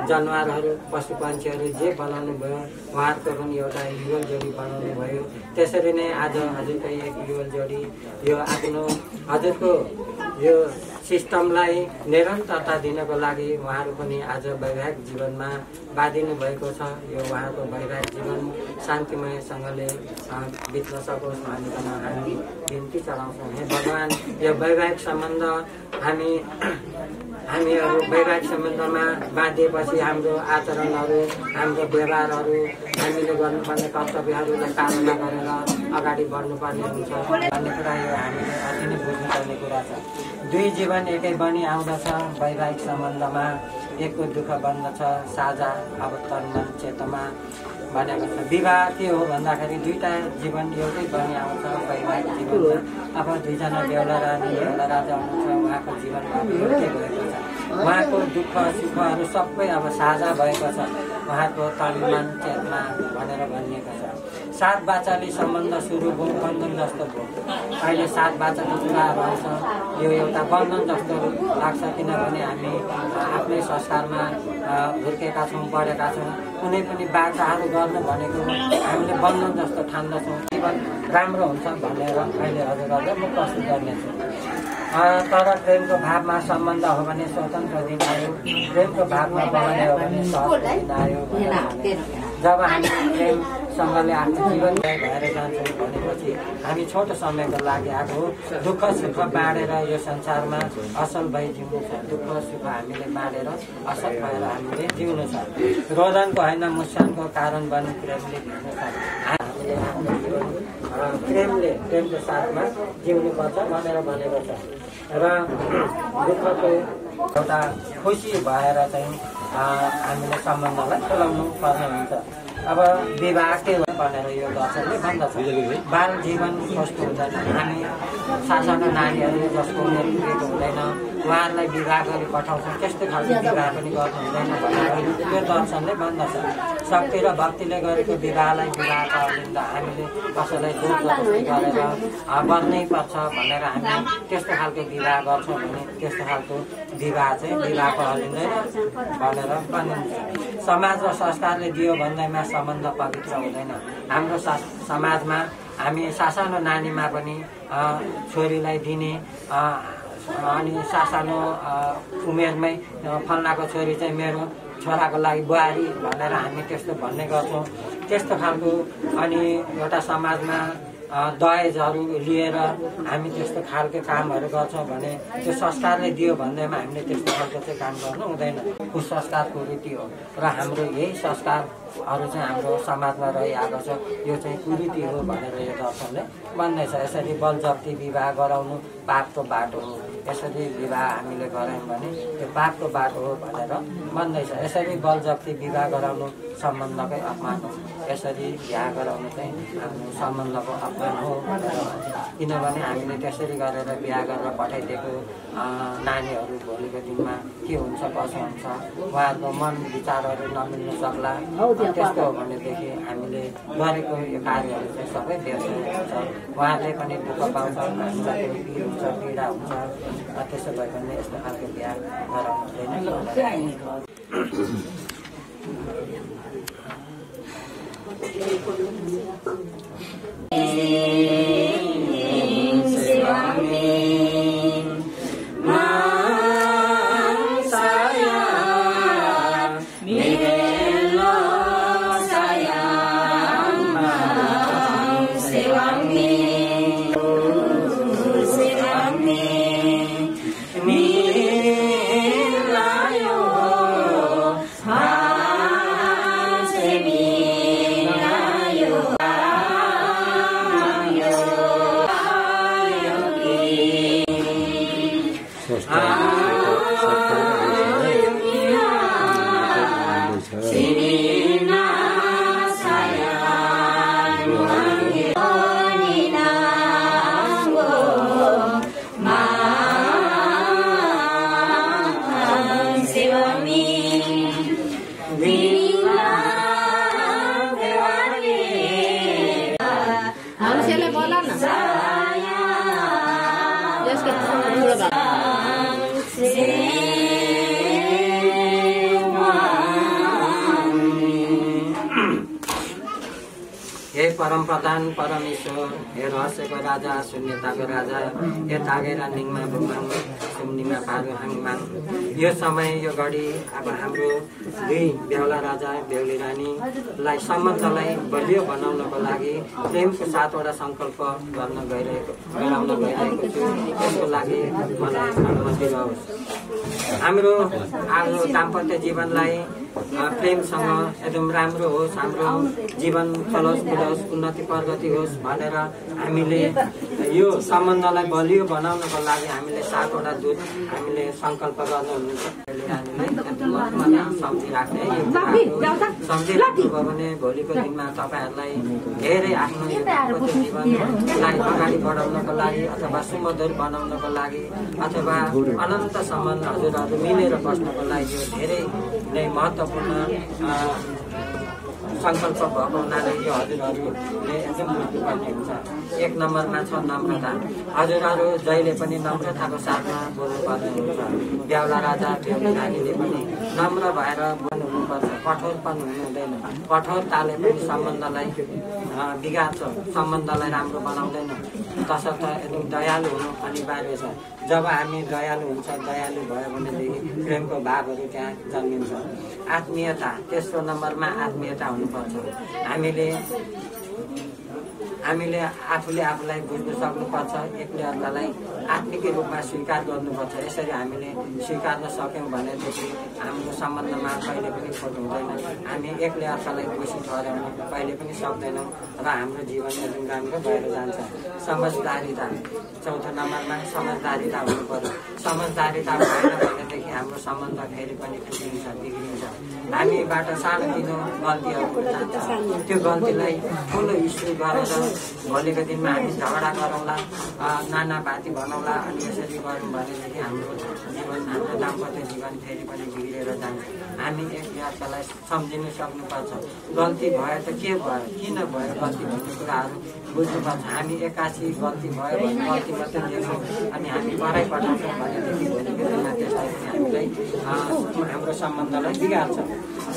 Speaker 3: जनावरहरू पशु पन्छीहरू जे बनाउनु भयो उहाँहरूको पनि एउटा युगल जोडी बनाउनु भयो। त्यसरी नै आज हजुरकै एक युगल जोडी यो आफ्नो हजुरको यो सिस्टमलाई निरन्तरता दिनको लागि उहाँहरू पनि आज वैवाहिक जीवनमा बाँधिनु भएको छ। यो उहाँको वैवाहिक जीवन शान्तिमयसँगले बित्न सकोस् भनिकन हामी बिन्ती चढाउँछौँ। हे भगवान, यो वैवाहिक सम्बन्ध हामीहरू वैवाहिक सम्बन्धमा बाँधिएपछि हाम्रो आचरणहरू हाम्रो व्यवहारहरू हामीले गर्नुपर्ने कर्तव्यहरूलाई पालना गरेर अगाडि बढ्नुपर्ने हुन्छ भन्ने कुरा यो हामीले अति नै बुझ्नुपर्ने कुरा छ। दुई जीवन एकै बनी आउँदछ वैवाहिक सम्बन्धमा, एकको दुःख बन्दछ साझा अब तन मन चेतमा भनेको छ। विवाह के हो भन्दाखेरि दुईटा जीवन एउटै बनी आउँछ वैवाहिक जीवनमा। अब दुईजना बेहुला रानी बेहुला राजा हुनुहुन्छ, उहाँको जीवनमा एउटै भएको छ। उहाँको दुःख सुखहरू सबै अब साझा भएको छ, उहाँको तन मन चेतना भनेर भनिएको छ। सात बाचाले सम्बन्ध सुरु भयो, बन्धन जस्तो भयो। अहिले सात बाचाको कुराहरू आउँछ, यो एउटा बन्धन जस्तो लाग्छ किनभने हामी आफ्नै संस्कारमा हुर्केका छौँ, बढेका छौँ। कुनै पनि बाचाहरू गर्नु भनेको हामीले बन्धन जस्तो ठान्दछौँ। जीवन राम्रो हुन्छ भनेर अहिले हजुरहरूले म प्रस्तुत गर्नेछु। तर प्रेमको भावमा सम्बन्ध हो भने स्वतन्त्र दिन आयो, प्रेमको भावमा बहने हो भने सहज दिन आयो। जब हामी प्रेमसँगले आफ्नो जीवन भएर जान्छौँ भनेपछि हामी छोटो समयको लागि आएको दुःख सुख बाँडेर यो संसारमा असल भई जिउनु छ। दुःख सुख हामीले बाँडेर असल भएर हामीले जिउनु छ। रोदनको होइन मुस्कानको कारण बनी प्रेमले जिउनु छ। हामीले आफ्नो जीवन प्रेमको साथमा जिउनु पर्छ भनेर भनेको छ। र दुःखको एउटा खुसी भएर चाहिँ हामीले सम्बन्धलाई चलाउनु पर्ने हुन्छ। अब विवाह के हो भनेर यो दर्शनले भन्दछ। बाल जीवन कस्तो हुँदैन, हामी सासानो नानीहरू जसको उमेर पुगेको हुँदैन उहाँहरूलाई विवाह गरी पठाउँछौँ, त्यस्तो खालको विवाह पनि गर्नु हुँदैन भनेर यो दर्शनले भन्दछ। शक्ति र भक्तिले गरेको विवाहलाई विवाहका अलिन्दा हामीले कसैलाई जोर जबरजस्ती गरेर बन्नै पर्छ भनेर हामी त्यस्तो खालको विवाह गर्छौँ भने त्यस्तो खालको विवाह चाहिँ विवाहको अलिँदैन भनेर भनिन्छ। समाज र संस्कारले दियो भन्दैमा सम्बन्ध पवित्र हुँदैन। हाम्रो समाजमा हामी सासानो नानीमा पनि छोरीलाई दिने अनि सासानो उमेरमै फल्नाको छोरी चाहिँ मेरो छोराको लागि बुहारी भनेर हामी त्यस्तो भन्ने गर्छौँ। त्यस्तो खालको अनि एउटा समाजमा दहेजहरू लिएर हामी त्यस्तो खालको कामहरू गर्छौँ भने त्यो संस्कारले दियो भन्दैमा हामीले त्यस्तो खालको चाहिँ काम गर्नु हुँदैन। कुसंस्कार कुरीति हो र हाम्रो यही संस्कारहरू चाहिँ हाम्रो समाजमा रहिआएको छ। यो चाहिँ कुरीति हो भनेर यो दर्शनले भन्दैछ। यसरी बलजफ्ती विवाह गराउनु पापको बाटो हो, यसरी विवाह हामीले गऱ्यौँ भने त्यो पापको बाटो हो भनेर भन्दैछ। यसरी बलजफ्ती विवाह गराउनु सम्बन्धकै अपमान हो, यसरी बिहा गराउनु चाहिँ हाम्रो सम्बन्धको अपमान हो भनेर भन्छ। किनभने हामीले त्यसरी गरेर बिहा गरेर पठाइदिएको नानीहरू भोलिको दिनमा के हुन्छ कसो हुन्छ उहाँहरूको मन विचारहरू नमिल्नु सक्ला। त्यस्तो हो भनेदेखि हामीले गरेको यो कार्यहरू चाहिँ सबै व्यर्थ हुन्छ। उहाँहरूले पनि दुःख पाउँछ, हामीलाई पनि पिर हुन्छ, पीडा हुन्छ। त्यसो भए पनि यस्तो खालको बिहा गराउनु हुँदैन। हे परम प्रधान परमेश्वर, हे रहस्यको राजा, शून्यताको राजा, हे तागेरा निङमा बुङमाङ सुम्निमा पारु हाङमाङ। यो समय यो घडी अब हाम्रो दुई बेहुला राजा बेहुली रानीलाई सम्बन्धलाई बलियो बनाउनको लागि प्रेमको 7वटा सङ्कल्प गराउन गइरहेको छु। त्यसको लागि मलाई अनुमति दिनुहोस्। हाम्रो आफ्नो दाम्पत्य जीवनलाई प्रेमसँग एकदम राम्रो होस्, हाम्रो जीवन चलोस् फिरोस्, उन्नति प्रगति होस् भनेर हामीले यो सम्बन्धलाई बलियो बनाउनको लागि हामीले 7वटा दूत हामीले सङ्कल्प गर्नुहुन्छ। सम्झिराख्ने सम्झिराख्नुभयो भने भोलिको दिनमा तपाईँहरूलाई धेरै आफ्नो जीवनलाई अगाडि बढाउनको लागि अथवा सुमधुर बनाउनको लागि अथवा अनन्तसम्म हजुरहरू मिलेर बस्नको लागि यो धेरै नै महत्त्वपूर्ण सङ्कल्प भएको हुनाले यो हजुरहरूले एकदम बुझ्नुपर्ने हुन्छ। 1 नम्बरमा छ नम्रता। हजुरहरू जहिले पनि नम्रताको साथमा बोल्नुपर्ने हुन्छ। बेहुला राजा बेहुली रानीले पनि नम्र भएर बोल्नु हुनुपर्छ, कठोरपन हुनु हुँदैन। कठोरताले पनि सम्बन्धलाई बिगार्छ, सम्बन्धलाई राम्रो बनाउँदैन। तसर्थ एकदम दयालु हुनु अनिवार्य छ। जब हामी दयालु हुन्छ, दयालु भयो भनेदेखि प्रेमको भावहरू त्यहाँ जन्मिन्छ। आत्मीयता, तेस्रो नम्बरमा आत्मीयता हुनुपर्छ। हामीले आफूले आफूलाई बुझ्नु सक्नुपर्छ, एकले अर्कालाई आत्मिक रूपमा स्वीकार गर्नुपर्छ। यसरी हामीले स्वीकार्न सक्यौँ भनेदेखि हाम्रो सम्बन्धमा कहिले पनि खोट हुँदैन। हामी एकले अर्कालाई दोषी ठहराउन कहिले पनि सक्दैनौँ र हाम्रो जीवन एकदम राम्रो भएर जान्छ। समझदारीता, चौथो नम्बरमा समझदारीता हुनु पर्यो। समझदारीता भएन भनेदेखि हाम्रो सम्बन्ध फेरि पनि टुटिन्छ, बिग्रिन्छ। हामीबाट सानोतिनो गल्तीहरू जान्छ, त्यो गल्तीलाई ठुलो इस्यु गरेर भोलिको दिनमा हामी झगडा गरौँला, नानापाती बनाउला। अनि यसरी गऱ्यौँ भनेदेखि हाम्रो जीवन, हाम्रो दाम्पत्य जीवन फेरि पनि बिग्रेर जान्छ। हामी एकले अर्कालाई सम्झिनु सक्नुपर्छ। गल्ती भयो त के भयो, किन भयो गल्ती भन्ने कुराहरू बुझ्नुपर्छ। हामी एक्कासी गल्ती भयो भने गल्ती मात्रै देख्छौँ अनि हामी पढाइ पठाउँछौँ भनेदेखि भोलिको दिनमा त्यसलाई पनि हामीले राजाले हाम्रो सम्बन्धलाई बिगार्छ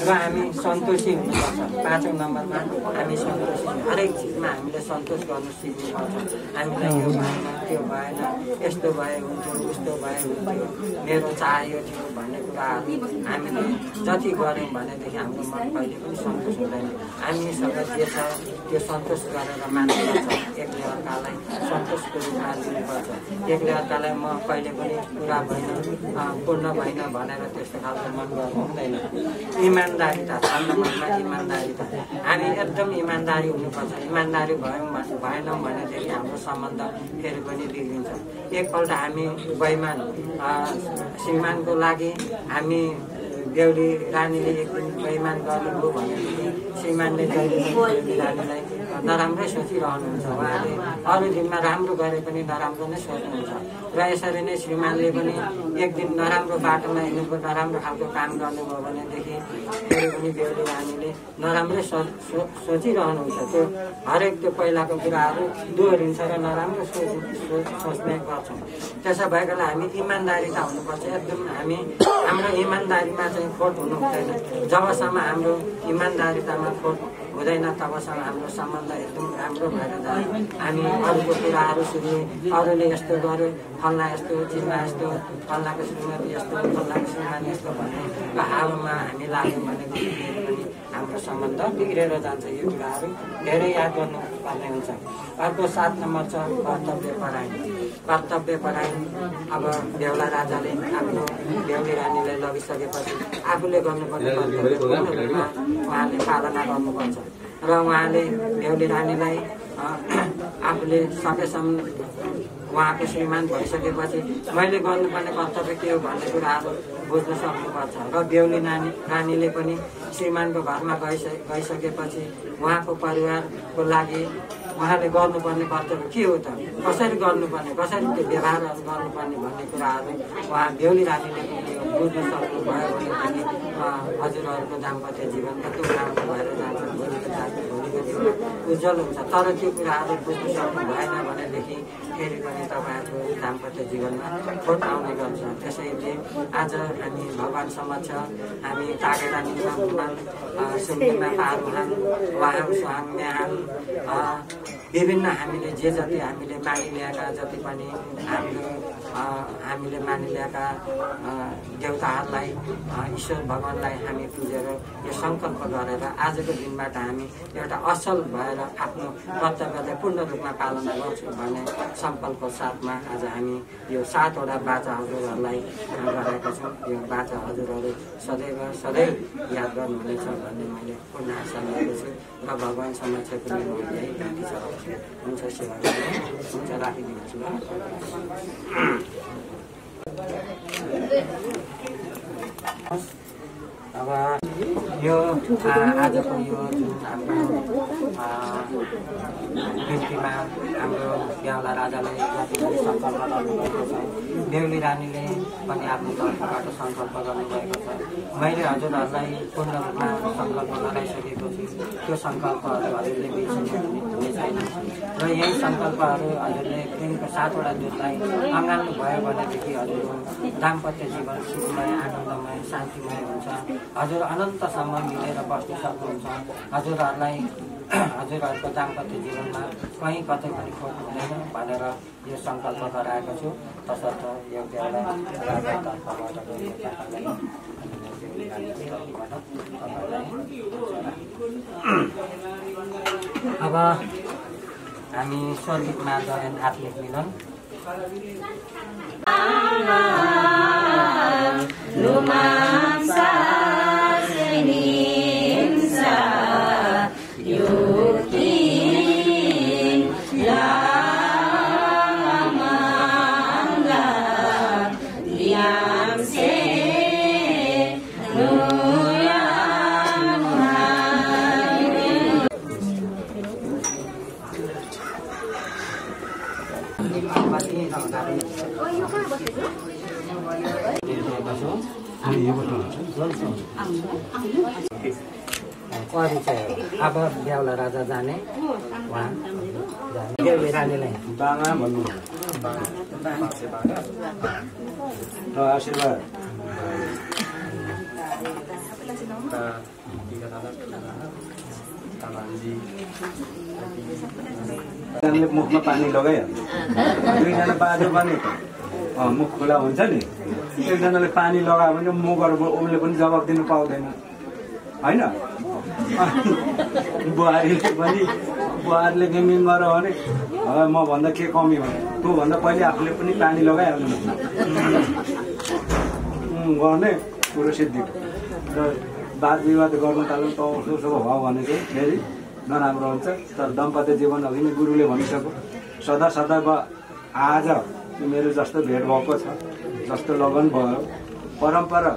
Speaker 3: र हामी सन्तोषी हुनुपर्छ। 5औं नम्बरमा हामी सन्तोषी हरेक चिजमा हामीले सन्तोष गर्नु सिक्नुपर्छ। हामीलाई यो भएन त्यो भएन यस्तो भए हुन्थ्यो उस्तो भए हुन्थ्यो मेरो चाहियो थियो भन्ने कुराहरू हामीले जति गऱ्यौँ भनेदेखि हाम्रो मन कहिले पनि सन्तोष हुँदैन। हामीसँग जे छ त्यो सन्तोष गरेर मान्नुपर्छ। एकले अर्कालाई सन्तोषको रूपमा लिनुपर्छ। एकले अर्कालाई म कहिले पनि पुरा भएन पूर्ण भएन भनेर त्यस्तो खालको मन गर्नु हुँदैन। इमान्दारिता सम्बन्धमा इमान्दारिता हामी एकदम इमान्दारी हुनुपर्छ। इमान्दारी भएनौँ भनेदेखि हाम्रो सम्बन्ध फेरि पनि बिग्रिन्छ। एकपल्ट हामी बैमान श्रीमानको लागि हामी बेहुली रानीले एक दिन बैमान गर्नुभयो भनेदेखि श्रीमानले जहिले बेहुली रानीलाई नराम्रै सोचिरहनुहुन्छ। उहाँले अरू दिनमा राम्रो गरे पनि नराम्रो नै सोच्नुहुन्छ र यसरी नै श्रीमानले पनि एक दिन नराम्रो बाटोमा हिँड्नुभयो नराम्रो खालको काम गर्नुभयो भनेदेखि फेरि पनि बेहुली रानीले नराम्रै सोचिरहनुहुन्छ। त्यो हरेक त्यो पहिलाको कुराहरू दोहोरिन्छ र नराम्रो सोच्ने गर्छौँ। त्यसो भएकोले हामी इमान्दारिता हुनुपर्छ। एकदम हामी हाम्रो इमान्दारीमा चाहिँ खोट हुनु हुँदैन। जबसम्म हाम्रो इमान्दारितामा खोट हुँदैन तबसम्म हाम्रो सम्बन्ध एकदम राम्रो भएर जान्छ। हामी अरूको कुराहरू सुन्ने अरूले यस्तो गर्यो फल्ना यस्तो चिन्मा यस्तो फल्नाको श्रीमती यस्तो फल्नाको श्रीमान यस्तो भन्ने हावामा हामी लाग्यौँ भनेदेखि पनि हाम्रो सम्बन्ध बिग्रेर जान्छ। यो कुराहरू धेरै याद गर्नुपर्ने हुन्छ। अर्को 7 नम्बर छ कर्तव्यपरायण। कर्तव्यपरायण अब बेहुला राजाले आफ्नो बेहुली रानीलाई लगिसकेपछि आफूले गर्नुपर्ने कर्तव्य पूर्ण रूपमा उहाँले पालना गर्नुपर्छ र उहाँले बेहुली रानीलाई आफूले सकेसम्म उहाँको श्रीमान भइसकेपछि मैले गर्नुपर्ने कर्तव्य के हो भन्ने कुराहरू बुझ्न सक्नुपर्छ र बेहुली रानीले पनि श्रीमानको घरमा गइसकेपछि उहाँको परिवारको लागि उहाँले गर्नुपर्ने कर्तव्य के हो त, कसरी गर्नुपर्ने, कसरी त्यो व्यवहारहरू गर्नुपर्ने भन्ने कुराहरू उहाँ बेहुली रानीले बुझ्न सक्नुभयो भनेदेखि हजुरहरूको दाम्पत्य जीवन कति राम्रो भएर जान्छ। भोलिको जीवन उज्जवल हुन्छ। तर त्यो कुराहरू बुझ्न सक्नु भएन भनेदेखि फेरि पनि तपाईँहरूको दाम्पत्य जीवनमा खोट आउने गर्छ। त्यसैले आज हामी भगवान समक्ष हामी तागेरा निमा सुम्बीमा पारुहाङ वाहाङ सुहाङ म्याहाङ विभिन्न हामीले जे जति हामीले मानिल्याएका जति पनि हामीले मानिल्याएका देवताहरूलाई ईश्वर भगवानलाई हामी पुजेर यो सङ्कल्प गरेर आजको दिनबाट हामी एउटा असल भएर आफ्नो कर्तव्यलाई पूर्ण रूपमा पालना गर्छौँ भन्ने सङ्कल्प साथमा आज हामी यो 7वटा बाचा हजुरहरूलाई गरेका छौँ। यो बाचा हजुरहरू सदैव सधैँ याद गर्नुहुनेछ भन्ने मैले पूर्ण आशा लिएको छु र भगवान समक्ष पनि म यही बिन्ती चढाउँछु। हुन्छ सेवा हुन्छ, राखिदिन्छु। अब यो आजको यो जुन हाम्रो बिन्तीमा हाम्रो बेहुला राजाले जति पनि सङ्कल्प गर्नुभएको छ, बेहुली रानीले पनि आफ्नो तर्फबाट सङ्कल्प गर्नुभएको छ। मैले हजुरहरूलाई पूर्ण रूपमा सङ्कल्प लगाइसकेको छु। त्यो सङ्कल्पहरू हजुरले बिर्सिनु हुने छैन र यही सङ्कल्पहरू हजुरले दिनको 7वटा दिनलाई अँगाल्नु भयो भनेदेखि हजुरको दाम्पत्य जीवन सुखमय आनन्दमय शान्तिमय हुन्छ। हजुर अनन्तसम्म मिलेर बस्न सक्नुहुन्छ। हजुरहरूलाई हजुरहरूको दाम्पत्य जीवनमा कहीँ कतै पनि खोट हुँदैन भनेर यो सङ्कल्प गराएको छु। तसर्थ यो बेहुला राजा तर्फबाट अब हामी स्वर्गीय मार्ग एन्ड आत्मिक मिलन परिचय। अब बेहुला राजा जाने उहाँ बेहुली रानीलाई
Speaker 5: बाङा भन्नु र आशीर्वाद मुखमा पानी लगाइहाल्छ दुईजना बाजु पनि मुख खुला हुन्छ नि एकजनाले पानी लगायो भने मुखबाट उसले पनि जवाब दिनु पाउँदैन होइन बुहारीले गेमिङ गर भने म भन्दा के कमी भने तँ भन्दा पहिले आफूले पनि पानी लगाइहाल्नु गर्ने कुरो सिद्धि र वाद विवाद गर्नु थाल्नु त उसो भयो भने चाहिँ फेरि नराम्रो हुन्छ तर दाम्पत्य जीवन अघि नै गुरुले भनिसक्यो सदा सदा आज मेरो जस्तो भेट भएको छ जस्तो लगन भयो परम्परा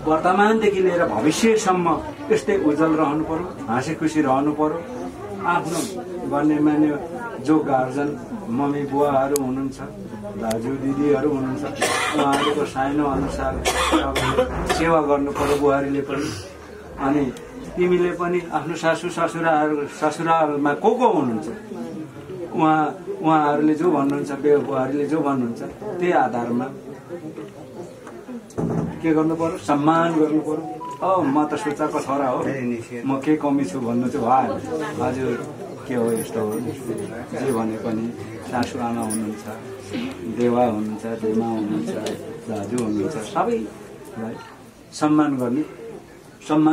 Speaker 5: वर्तमानदेखि लिएर भविष्यसम्म यस्तै उज्जवल रहनु पर्यो हाँसी खुसी रहनु पर्यो आफ्नो गण्यमान्य जो गार्जन मम्मी बुवाहरू हुनुहुन्छ दाजु दिदीहरू हुनुहुन्छ उहाँहरूको सानो अनुसार सेवा गर्नु पर्यो बुहारीले पनि अनि तिमीले पनि आफ्नो सासू ससुरालमा को हुनुहुन्छ उहाँहरूले जो भन्नुहुन्छ बुहारीले जो भन्नुहुन्छ त्यही आधारमा के गर्नु पर्यो सम्मान गर्नु पर्यो म त सुचाको छोरा हो म के कमी छु भन्नु चाहिँ भएन हजुर के हो यस्तो हो जे भने पनि सासू आमा हुनुहुन्छ देवा हुनुहुन्छ देमा हुनुहुन्छ दाजु हुनुहुन्छ सबैलाई सम्मान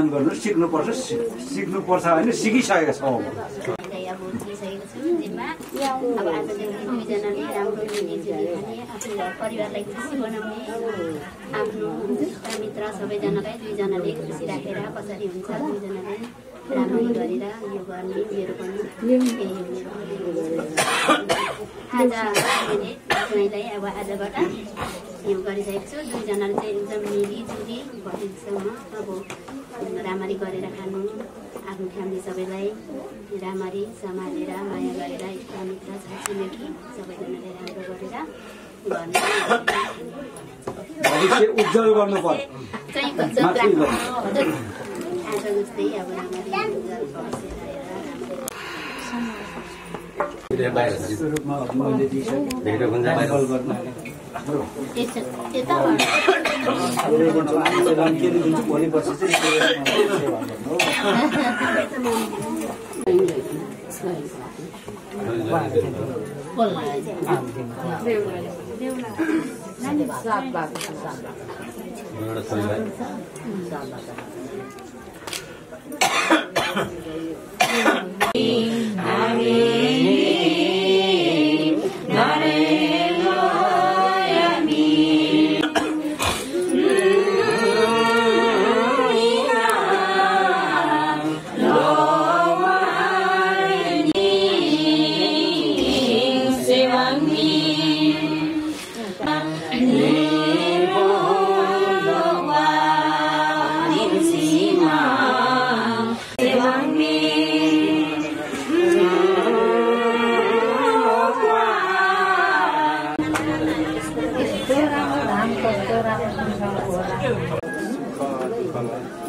Speaker 5: गर्नु सिक्नुपर्छ होइन सिकिसकेका छौँ
Speaker 4: अब दिइसकेको छु जिम्मा अब आज दुईजनाले राम्रो मिलिजुली खाने आफ्नो परिवारलाई खुसी बनाउने आफ्नो मित्र सबैजनालाई दुईजनाले खुसी राखेर कसरी हुन्छ दुईजनाले राम्ररी गरेर यो गर्ने मेरो पनि आज मैले तपाईँलाई अब आजबाट यो गरिसकेको छु दुईजनाले चाहिँ एकदम मिलिजुली भविष्यसम्म अब राम्ररी गरेर खानु आफ्नो फ्यामिली सबैलाई राम्ररी सम्हालेर माया गरेर इष्टमित्र छरछिमेकी सबैजनाले राम्रो गरेर
Speaker 5: भविष्य उज्जवल गर्नु पर्यो
Speaker 4: आज जस्तै अब राम्ररी
Speaker 5: भोलि पर्सि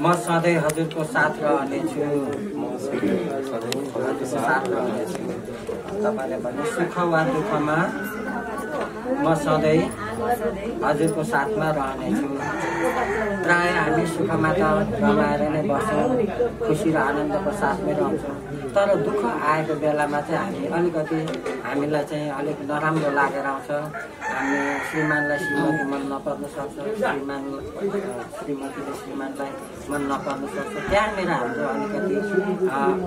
Speaker 3: म सधैँ हजुरको साथ रहनेछु तपाईँले भने सुख वा दुःखमा म सधैँ हजुरको साथमा रहनेछु प्राय हामी सुखमा त रमाएर नै बस्छौँ खुसी र आनन्दको साथमै रहन्छौँ तर दुःख आएको बेलामा चाहिँ हामी हामीलाई चाहिँ अलिक नराम्रो लागेर आउँछ हामी श्रीमानलाई श्रीमती मन नपर्न सक्छ श्रीमतीले श्रीमानलाई मन नपर्न सक्छ त्यहाँनिर हाम्रो अलिकति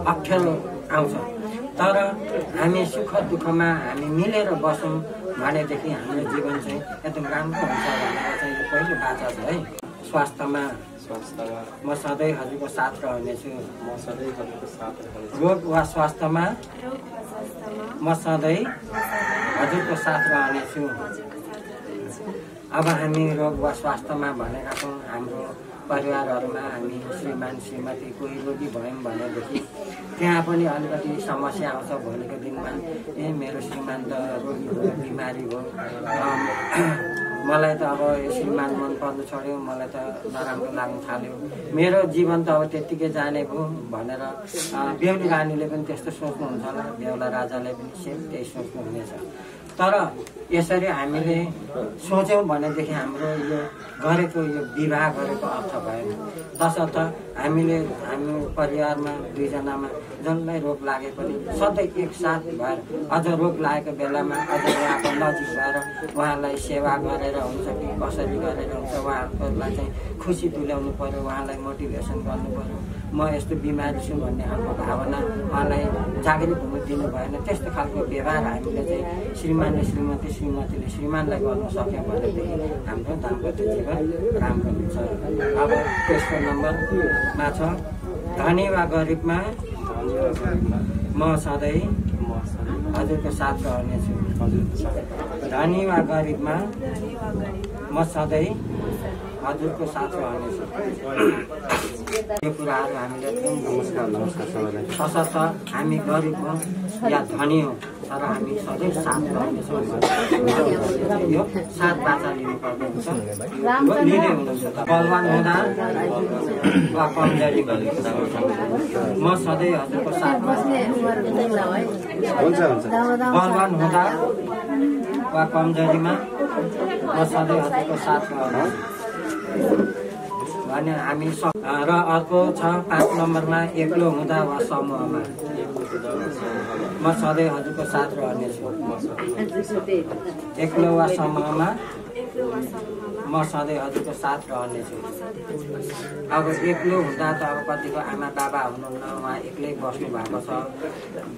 Speaker 3: अप्ठ्यारो आउँछ तर हामी सुख दुःखमा हामी मिलेर बसौँ भनेदेखि हाम्रो जीवन चाहिँ एकदम राम्रो हुन्छ भनेर चाहिँ यो पहिलो बाचा छ है स्वास्थ्यमा म सधैँ हजुरको साथ रहनेछु रोग वा स्वास्थ्यमा म सधैँ हजुरको साथ रहनेछु अब हामी रोग वा स्वास्थ्यमा भनेका छौँ हाम्रो परिवारहरूमा हामी श्रीमान श्रीमती कोही रोगी भयौँ भनेदेखि त्यहाँ पनि अलिकति समस्या आउँछ भोलिको दिनमा मेरो श्रीमान त रोगी भयो बिमारी भयो मलाई त अब यो श्रीमान मन पर्नु छोड्यो मलाई त नराम्रो लाग्नु थाल्यो मेरो जीवन त अब त्यत्तिकै जाने भयो भनेर बेहुली रानीले पनि त्यस्तो सोच्नुहुन्छ होला बेहुला राजाले पनि सेम त्यही सोच्नुहुनेछ तर यसरी हामीले सोच्यौँ भनेदेखि हाम्रो यो गरेको यो विवाह गरेको अर्थ भएन। तसर्थ हामीले हाम्रो परिवारमा 2 जनामा जसलाई रोग लागे पनि सधैँ एकसाथ भएर अझ रोग लागेको बेलामा अझ उहाँको नजिक भएर उहाँलाई सेवा गरेर हुन्छ कि कसरी गरेर हुन्छ उहाँहरूलाई चाहिँ खुसी तुल्याउनु पर्यो, उहाँलाई मोटिभेसन गर्नु पर्यो। म यस्तो बिमारी छु भन्ने हाम्रो भावना उहाँलाई जागृत हुनु दिनु भएन। त्यस्तो खालको व्यवहार हामीले चाहिँ श्रीमानले श्रीमती, श्रीमतीले श्रीमानलाई गर्न सक्यौँ भनेदेखि हाम्रो दाम्पत्य जीवन राम्रो हुन्छ। अब तेस्रो नम्बरमा छ धनी वा गरिबमा म सधैँ हजुरको साथ रहनेछु। धनी वा गरिबमा म सधैँ हजुरको साथ रहनेछु। यो कुराहरू हामीले तसर्थ हामी गरिब हौँ या धनी हौँ तर हामी सधैँ साथ रहनेछौँ। यो साथ बाचा लिनुपर्ने हुन्छ। लिँदै हुनुहुन्छ बलवान हुँदा वा कमजोरी म सधैँ हजुरको साथमा बलवान हुँदा वा कमजोरीमा म सधैँ हजुरको साथमा भने हामी र अर्को छ 5 नम्बरमा एक्लो हुँदा वा समूहमा म सधैँ हजुरको साथ रहनेछु। एक्लो वा समूहमा म सधैँ हजुरको साथ रहनेछु। अब एक्लो हुँदा त अब कतिको आमा बाबा हुनुहुन्न, उहाँ एक्लै बस्नु भएको छ,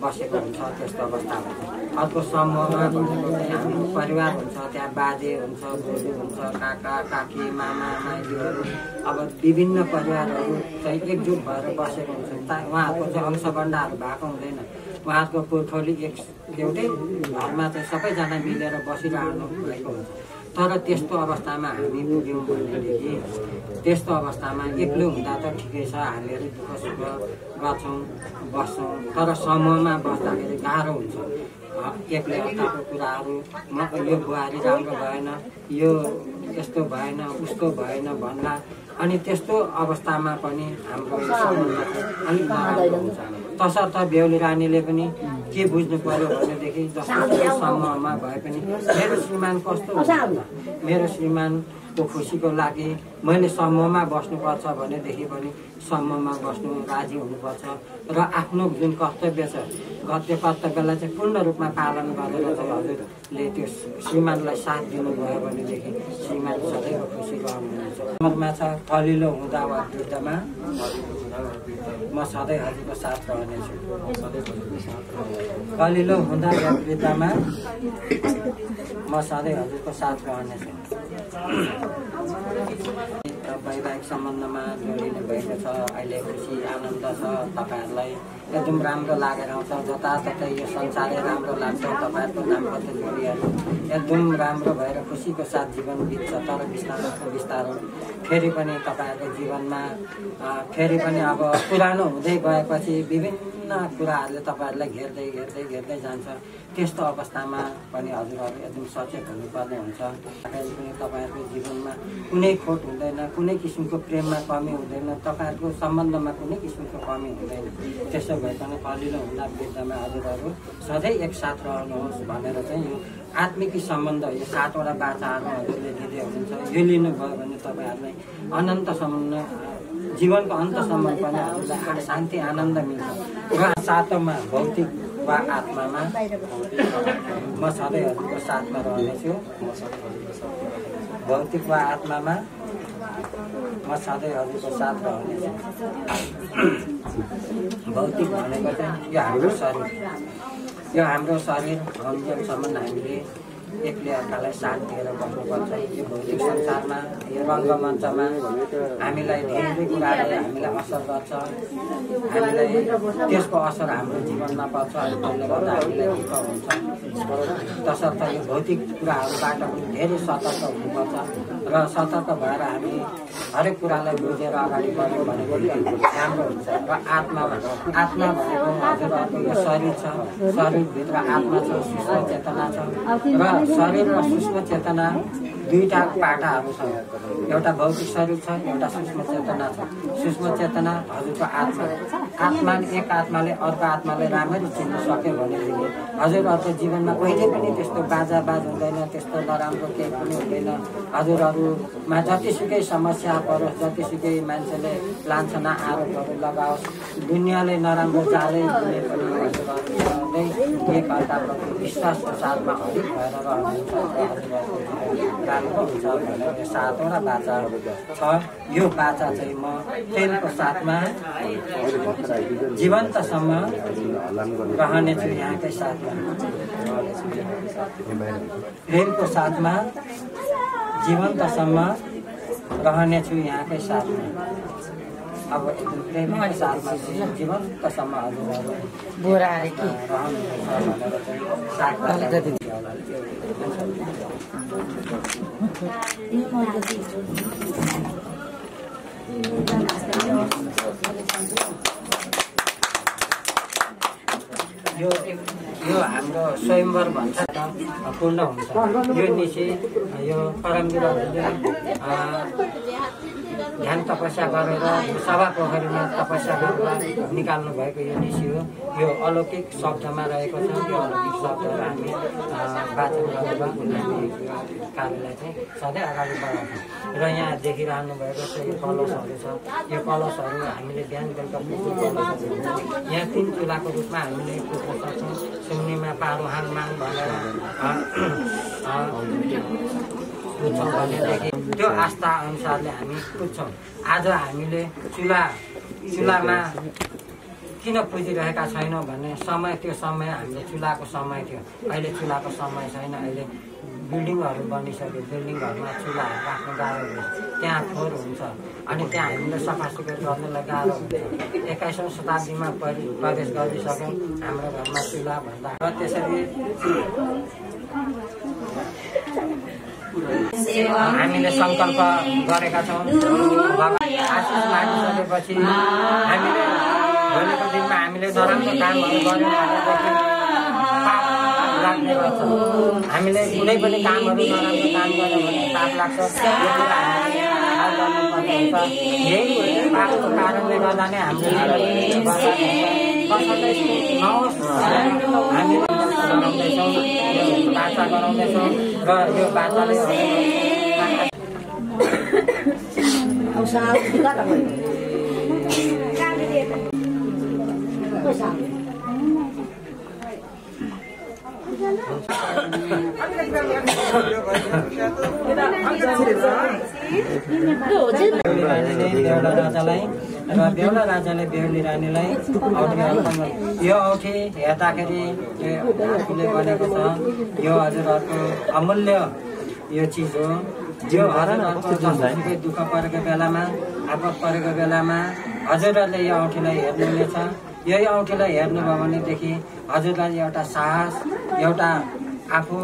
Speaker 3: बसेको हुन्छ, त्यस्तो अवस्था हुन्छ। अर्को समूहमा भनेको चाहिँ हाम्रो परिवार हुन्छ, त्यहाँ बाजे हुन्छ, बोजू हुन्छ, काका काकी मामा माइलीहरू, अब विभिन्न परिवारहरू चाहिँ एकजुट भएर बसेको हुन्छ। उहाँहरूको चाहिँ अंशगण्डाहरू भएको हुँदैन। उहाँहरूको पुर्खौली एउटै घरमा चाहिँ सबैजना मिलेर बसिरहनु भएको हुन्छ। तर त्यस्तो अवस्थामा हामी पुग्यौँ भनेदेखि त्यस्तो अवस्थामा एक्लो हुँदा त ठिकै छ, हामीहरू दुःख सुख गर्छौँ बस्छौँ, तर समूहमा बस्दाखेरि गाह्रो हुन्छ। एक्लै अर्काको कुराहरू यो बुहारी राम्रो भएन, यो यस्तो भएन, उस्तो भएन भन्ला, अनि त्यस्तो अवस्थामा पनि हाम्रो सम्बन्ध अलिक नराम्रो हुन्छ। तसर्थ बेहुली रानीले पनि के बुझ्नु पर्यो भनेदेखि जस्तो समूहमा भए पनि मेरो श्रीमान कस्तो हुन्छ, मेरो श्रीमानको खुसीको लागि मैले समूहमा बस्नुपर्छ भनेदेखि पनि समूहमा बस्नु राजी हुनुपर्छ र आफ्नो जुन कर्तव्य छ कर्तव्यलाई चाहिँ पूर्ण रूपमा पालन गरेर चाहिँ हजुरले त्यो श्रीमानलाई साथ दिनुभयो भनेदेखि श्रीमान सदैव खुसी रहनुहुन्छ। नम्बरमा छ कलिलो हुँदा वा वृद्धमा म सधैँ हजुरको साथ रहनेछु। कलिलो हुँदा वा वृद्धमा म सधैँ हजुरको साथ रहनेछु। वैवाहिक सम्बन्धमा जोडिनु भएको छ, अहिले खुसी आनन्द छ, तपाईँहरूलाई एकदम राम्रो लागेर आउँछ। जताततै यो संसारै राम्रो लाग्छ, तपाईँहरूको दाम्पत्य जोडीहरू एकदम राम्रो भएर खुसीको साथ जीवन बित्छ। तर बिस्तारै फेरि पनि तपाईँहरूको जीवनमा फेरि पनि अब पुरानो हुँदै गएपछि विभिन्न कुराहरूले तपाईँहरूलाई घेर्दै जान्छ। त्यस्तो अवस्थामा पनि हजुरहरू एकदम सचेत हुनुपर्ने हुन्छ। तपाईँहरूको जीवनमा कुनै खोट हुँदैन, कुनै किसिमको प्रेममा कमी हुँदैन, तपाईँहरूको सम्बन्धमा कुनै किसिमको कमी हुँदैन। त्यसो भइकन कलिलो हुँदा वृद्धमा हजुरहरू सधैँ एकसाथ रहनुहोस् भनेर चाहिँ यो आत्मिकी सम्बन्ध यो 7वटा बाचाहरू हजुरले दिँदै हुनुहुन्छ। यो लिनुभयो भने तपाईँहरूलाई अनन्तसम्म जीवनको अन्तसम्म पनि हजुरलाई शान्ति आनन्द मिल्छ। र 7औँमा भौतिक वा आत्मामा म सधैँ हजुरको साथमा रहनेछु। भौतिक वा आत्मामा म सधैँ हजुरको साथ रहनेछु। भौतिक भनेको चाहिँ यो हाम्रो शरीर, यो हाम्रो शरीर अन्त्यसम्म हामीले एकले अर्कालाई साथ दिएर बस्नुपर्छ। यो भौतिक संसारमा यो रङ्गमञ्चमा हामीलाई धेरै कुराले हामीलाई असर गर्छ, हामीलाई त्यसको असर हाम्रो जीवनमा पर्छ। त्यसले गर्दा हामीलाई दुःख हुन्छ। तसर्थ यो भौतिक कुराहरूबाट पनि धेरै सतर्क हुनुपर्छ र सतर्क भएर हामी हरेक कुरालाई बुझेर अगाडि बढ्यो भनेको राम्रो हुन्छ। र आत्मा भनेको हजुरहरूको यो शरीर छ, शरीरभित्र आत्मा छ, सूक्ष्म चेतना छ र शरीर र सूक्ष्म चेतना दुईटा पाटाहरू छ। एउटा भौतिक शरीर छ, एउटा सूक्ष्म चेतना छ। सूक्ष्म चेतना हजुरको आत्मा, एक आत्माले अर्को आत्मालाई राम्ररी चिन्न सक्यो भनेदेखि हजुरहरूको जीवनमा कहिले पनि त्यस्तो बाजाबाज हुँदैन, त्यस्तो नराम्रो केही पनि हुँदैन। हजुरहरूमा जतिसुकै समस्या परोस्, जतिसुकै मान्छेले लान्छना आरोपहरू लगाओस्, दुनियाँले नराम्रो जालै दिने पनि हजुरहरूले एकअर्काप्रति विश्वासको साथमा अलिक भएर रहनुहुन्छ, राम्रो हुन्छ भनेर 7वटा बाचा छ। यो बाचा चाहिँ म प्रेमको साथमा जीवन्तसम्म रहनेछु यहाँकै साथमा, प्रेमको साथमा जीवन्तसम्म रहनेछु यहाँकै साथमा। अब प्रेमकै साथमा जीवन्तसम्म हजुरहरू
Speaker 6: बोराहरू कि
Speaker 3: रहनुहुन्छ भनेर चाहिँ साथमा यो हाम्रो स्वयंवर भन्छ पूर्ण हुन्छ। यो निशे यो परमवीरहरूले ध्यान तपस्या गरेर सभा पोखरीमा तपस्या गरेर निकाल्नु भएको यो निशी हो। यो अलौकिक शब्दमा रहेको छ। यो अलौकिक शब्दहरू हामी वाचन गरेर हामी कार्यलाई चाहिँ सधैँ अगाडि बढाउँछौँ। र यहाँ देखिरहनु भएको छ यो कलशहरू छ। यो कलशहरू हामीले बिहान बेलुका पुज्ने कलशहरू यहाँ 3 चुलाको रूपमा हामीले पुज्न सक्छौँ। सुन्नीमा पारुहाङ माङ भनेर पुज्छौँ भनेदेखि त्यो आस्था अनुसारले हामी पुज्छौँ। आज हामीले चुलामा किन पुजिरहेका छैनौँ भने त्यो समय हामीले चुलाको समय थियो। अहिले चुलाको समय छैन। अहिले बिल्डिङहरू बनिसक्यो। बिल्डिङहरूमा चुलाहरू राख्नु गाह्रो हुन्छ, त्यहाँ फोहोर हुन्छ अनि त्यहाँ हामीले सफासुग्घर गर्नलाई गाह्रो हुन्छ। 21औं शताब्दीमा प्रवेश गरिसक्यौँ। हाम्रो घरमा चुला भन्दा र त्यसरी हामीले सङ्कल्प गरेका छौँ। आशिष मागिसकेपछि हामीले भोलिको दिनमा हामीले नराम्रो कामहरू गर्यौँ भनेदेखि पाप लाग्ने गर्छ। हामीले कुनै पनि कामहरू नराम्रो काम गर्यो भने पाप लाग्छ। यो कुरा हामीले थाहा गर्नुपर्ने हुन्छ। यही पापको कारणले गर्दा नै हाम्रो नहोस् हामी गराउँदैछौँ, यो बाचा गराउँदैछौँ र यो बाचाले बेहुला राजालाई र बेहुला राजाले बेहुली रानीलाई औँठी अर्पण। यो औँठी हेर्दाखेरि आफूले बनेको छ। यो हजुरहरूको अमूल्य यो चिज हो। यो हजुरहरूको जसरी दुःख परेको बेलामा, आपद परेको बेलामा हजुरहरूले यो औँठीलाई हेर्नुहुनेछ। यही औँठीलाई हेर्नुभयो भनेदेखि हजुरलाई एउटा साहस, एउटा आफू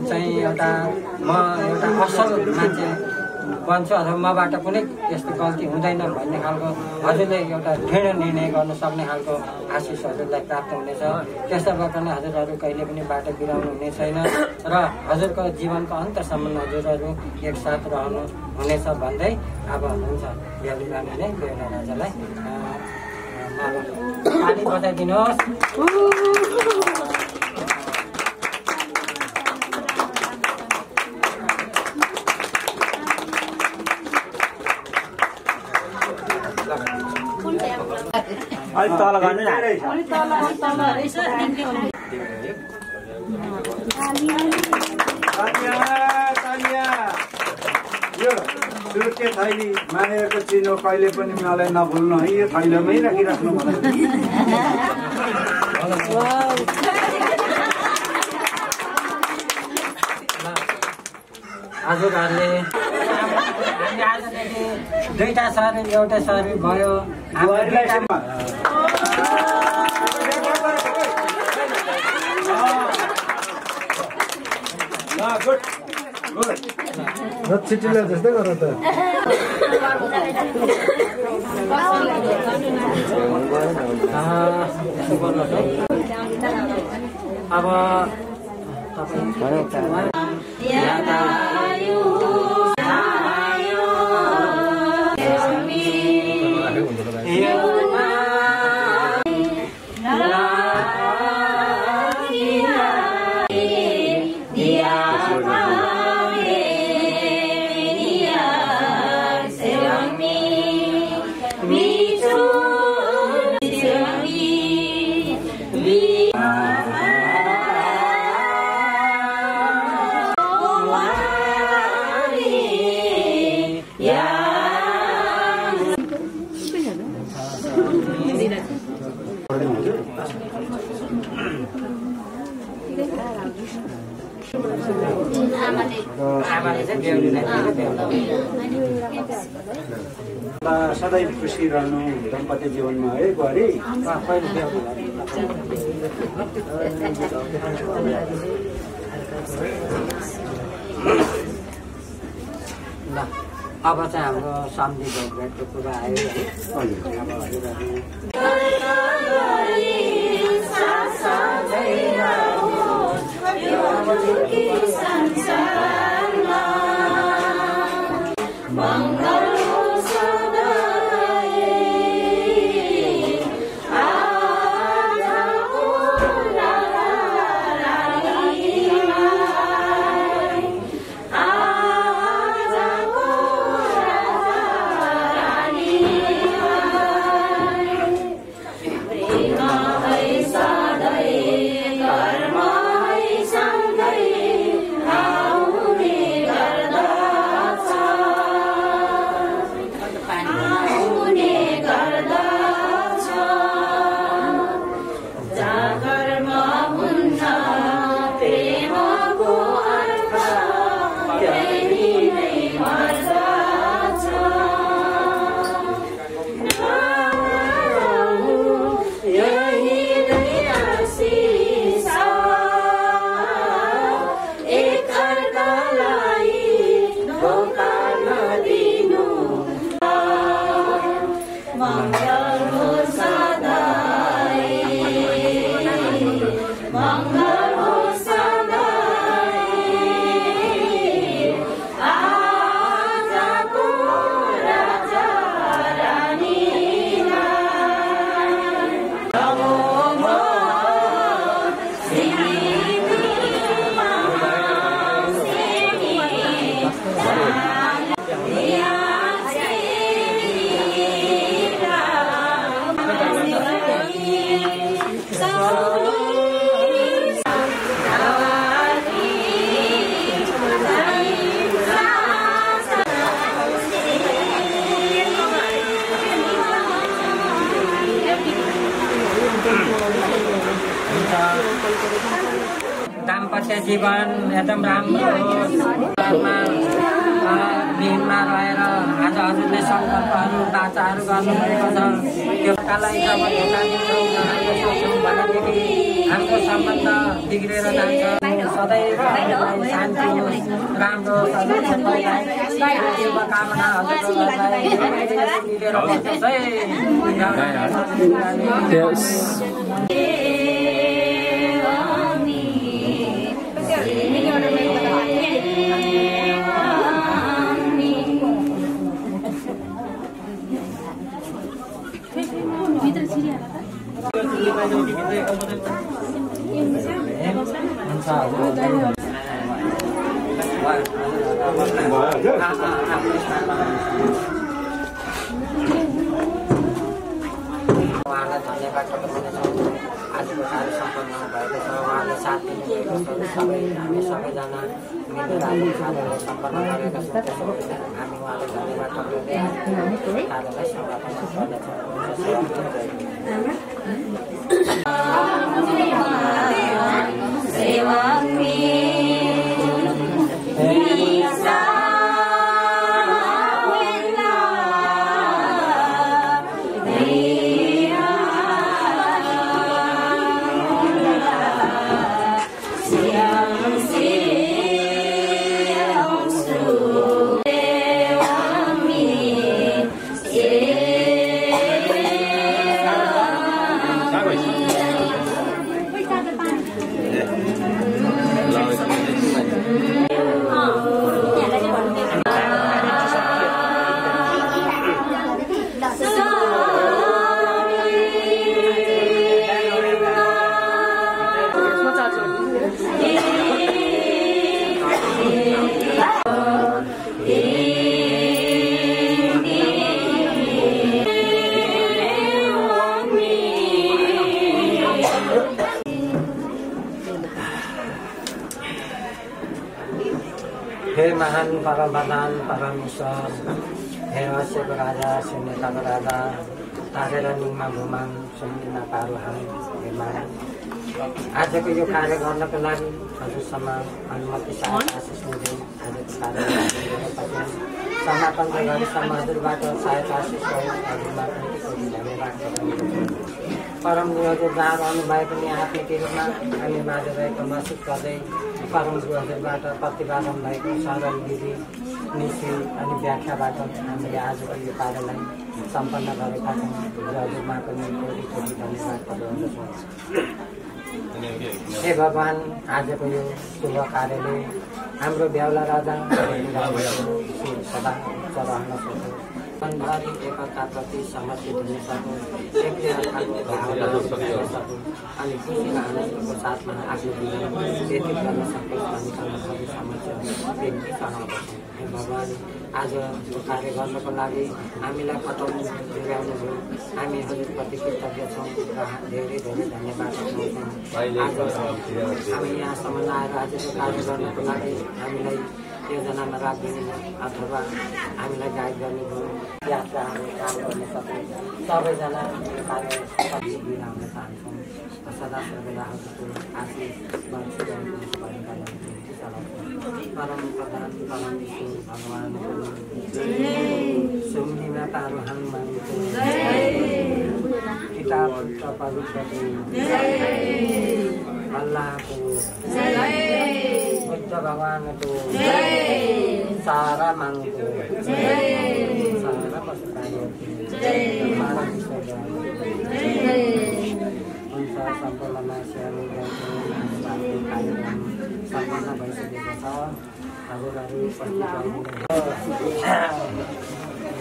Speaker 3: चाहिँ एउटा असल मान्छे बन्छ अथवा मबाट कुनै यस्तो गल्ती हुँदैन भन्ने खालको हजुरले एउटा दृढ निर्णय गर्न सक्ने खालको आशिष हजुरलाई प्राप्त हुनेछ। त्यस्तो प्रकारले हजुरहरू कहिले पनि बाटो बिराउनु हुने छैन र हजुरको जीवनको अन्तसम्म हजुरहरू एकसाथ रहनु हुनेछ भन्दै अब हुन्छ बेहुली रानीले बेहुला राजालाई ताली बजाइदिनुहोस्।
Speaker 5: अलिक तल गर्नु न। यो सुर्के थैली मायाको चिनो कहिले पनि मलाई नभुल्नु है। यो थैलोमै राखिराख्नु
Speaker 3: हजुरहरूले दुईटा शरीर एउटा शरीर भयो।
Speaker 1: छिटिलो जस्तै गर त।
Speaker 3: अब
Speaker 5: सधैँ खुसी रहनु दम्पत्ति जीवनमा है बुहारी।
Speaker 3: ल अब चाहिँ हाम्रो सम्झी भेटको कुरा आयो दाम्पत्य जीवन एकदम राम्रो दिनमा रहेर आज हजुरले सङ्कल्पहरू बाचाहरू गर्नुभएको छ त्यो कालाई जब धोका दिन्छौँ नराम्रो सोच्छौँ भनेदेखि हाम्रो सम्बन्ध बिग्रेर जान्छ। सधैँ शान्ति होस्, राम्रो शुभकामना हजुरलाई मिलेर बस्नुहोस् है। उहाँलाई धन्यवाद आजको कार्य सम्पन्न भएको छ। उहाँले साथ दिनुभएको छ। हामी सबैजना मिलेर कार्यलाई सम्पन्न गरेका छौँ। हामी उहाँलाई धन्यवाद टक्राउँदै कार्यलाई समापन हे महान परमप्रधान परमेश्वर, हे रहस्यको राजा, शून्यताको राजा, तारेर निमा घुमाङ सुन्दिमा पारुहाङ, हे महान आजको यो कार्य गर्नको लागि हजुरसम्म अनुमति साथ आशिष दिँदै आजको कार्य समापन गरेसम्म हजुरबाट सहायता आशिष भयो। हजुरमा पनि कोही धन्यवाद गर्दछु। परम गुरुहरू जहाँ रहनु भए पनि आत्मिक रूपमा हामी माझ रहेको महसुस गर्दै परम गुरुहरूबाट प्रतिपादन भएको सरल विधि नीति अनि व्याख्याबाट हामीले आजको यो कार्यलाई सम्पन्न गरेका छौँ। हजुरमा पनि कोही कोही धन्यवाद गर्दछु। हे भगवान, आजको यो शुभ कार्यले हाम्रो बेहुला राजा सदा चलाउन सक्छौँ। मनभरि एकताप्रति समर्पित हुन सकौँ, एकै अर्काको भावना बुझ्न सकौँ अनि खुसी र आनन्दको साथमा आफ्नो जीवन व्यतीत गर्न सकौँ भनी सबै समस्या बिन्ती चढाउँदछौँ। हे भगवान, आज यो कार्य गर्नको लागि हामीलाई पठाउनु पुर्याउनु भयो। हामी हजुरप्रति कृतज्ञ छौँ र धेरै धेरै धन्यवाद दिन्छौँ। आज हामी यहाँसम्म आएर आजको कार्य गर्नको लागि हामीलाई योजनामा राखिदिनु अथवा हामीलाई गाइड गर्नुभयो। यात्रा हामी काम गर्न सक्छौँ। सबैजना कार्य सफल हुन चाहन्छौँ। सदा सर्वदा हजुरको आशिष बढिरहेको परम प्रधान परमेश्वर भगवान सुन्दिमा पारुहाङ मानिको पिता पुत्र पवित्रको अल्लाहको बुद्ध भगवानको सारा माङको सारा पशुप्राणीहरूको मानव हुन्छ। सम्पूर्ण मान्छेहरू कार्यक्रम सम्पन्न भइसकेको छ। हजुरहरू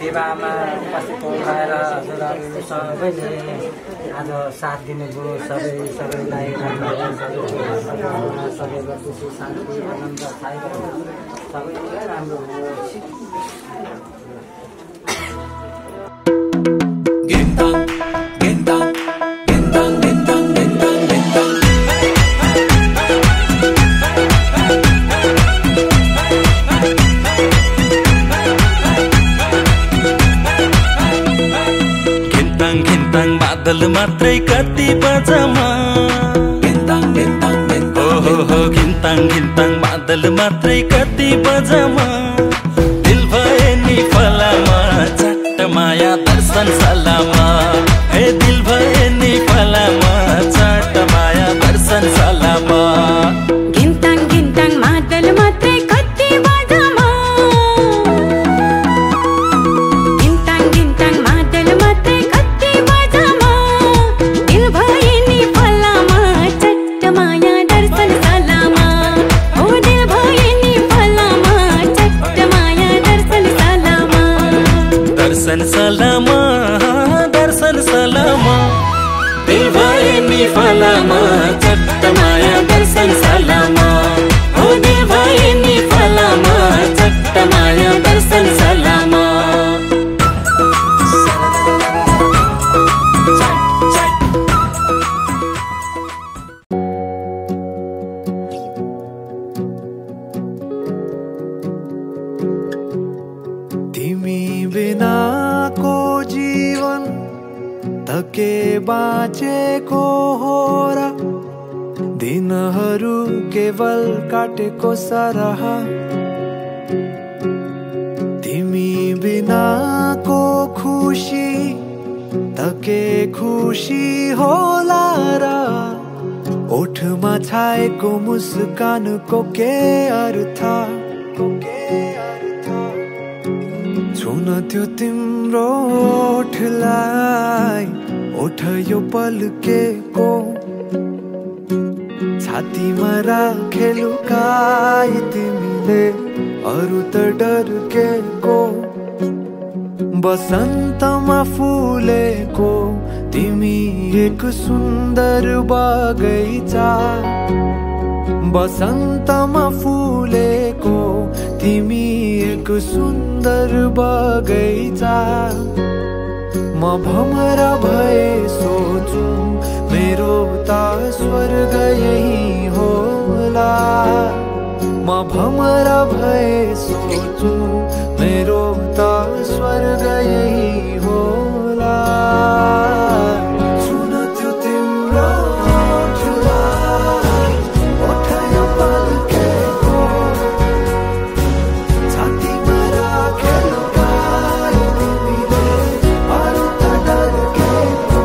Speaker 3: विवाहमा उपस्थित भएर हजुरहरू सबैले आज साथ दिनुभयो। सबैलाई सबैको खुसी शान्ति आनन्द छाइरहेको सबैलाई राम्रो होस्।
Speaker 8: बादल मात्रै कति बजामा हो घिन्ताङ घिन्ताङ बादल मात्रै कति बजामा दिल भए नि फलामा चट्ट माया दर्शन सलामा। हे दिल भए नि फलामा चट्ट माया दर्शन सलामा।
Speaker 2: घिन्ताङ घिन्ताङ बादल मात्रै कति बजामा घिन्ताङ घिन्ताङ बादल मात्रै कति बजामा दिल भए नि फलामा चट्ट माया दर्शन सलामा। हो दिल भए नि फलामा चट्ट माया दर्शन सलामा।
Speaker 8: दर्शन सलामा दर्शन सलामा दिल भए नि फलामा चट्ट माया दर्शन सलामा। हो दिल भए नि फलामा चट्ट माया दर्शन सलामा।
Speaker 1: तिमी बिनाको जीवन तके बाँचेको हो र दिनहरू केवल काटेको सरह। तिमी बिनाको खुसी तके खुसी होला र ओठमा छाएको मुस्कानको के अर्थ छुन त्यो तिम्रो ओठलाई ओठ यो पल्केको छातीमा राखे लुकाई तिमीले अरू त डर्केको बसन्तमा फुलेको तिमी एक सुन्दर बगैँचा। बसन्तमा फुलेको तिमी एक सुन्दर बगैँचा। म भमर भए सोचु मेरो त स्वर्ग यही होला। म भमरा भए सोचु मेरो त स्वर्ग यही होला सुन त्यो तिम्रो ठुलाई ओठायो पल्केको छातीमा राखेर गाई तिमीले अरू त डर्केको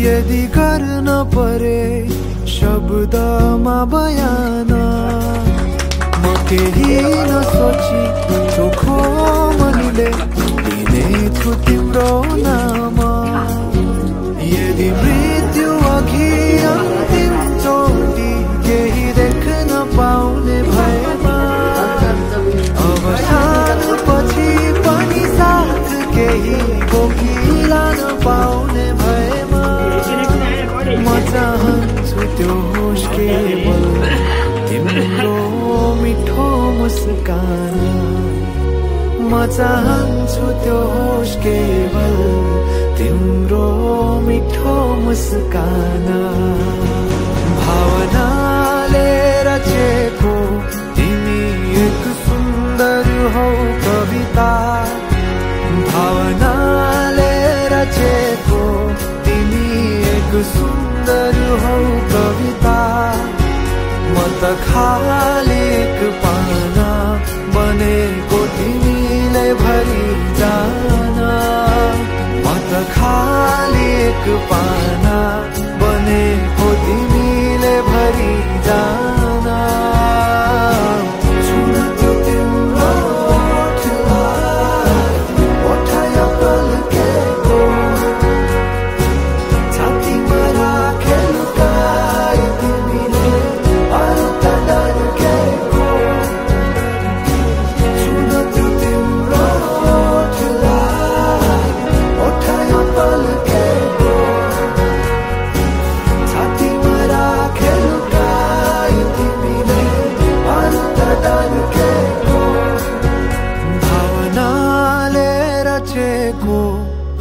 Speaker 1: यदि गर्न परे शब्दमा बयान म केही नसोची चोखो मनले लिनेछु तिम्रो नाम यदि मृत्यु अघि अन्तिम चोटि केही देख्न पाउने भएमा अवसान पछि पनि साथ केही बोकिलान पाउने भएमा म चाहन्छु त्यो होस् केवल तिम्रो मिठो मुस्कान म चाहन्छु त्यो होस् केवल तिम्रो मिठो मुस्कान भावनाले रचेको तिमी एक सुन्दर हौ कविता भावनाले रचेको तिमी एक सुन्दर हौ कविता म त खाली एक पाना बनेको तिमीले भरि जान म त खाली एक पाना बनेको तिमीले भरि जान सुन त्यो तिम्रो ठुलाई ओठायो पल्केको छातीमा राखेर गाई तिमीले अरू त डर्केको सुन त्यो तिम्रो ठुलाई ओठायो पल्केको छातीमा राखेर गाई तिमीले अरू त डर्केको भावनाले रचेको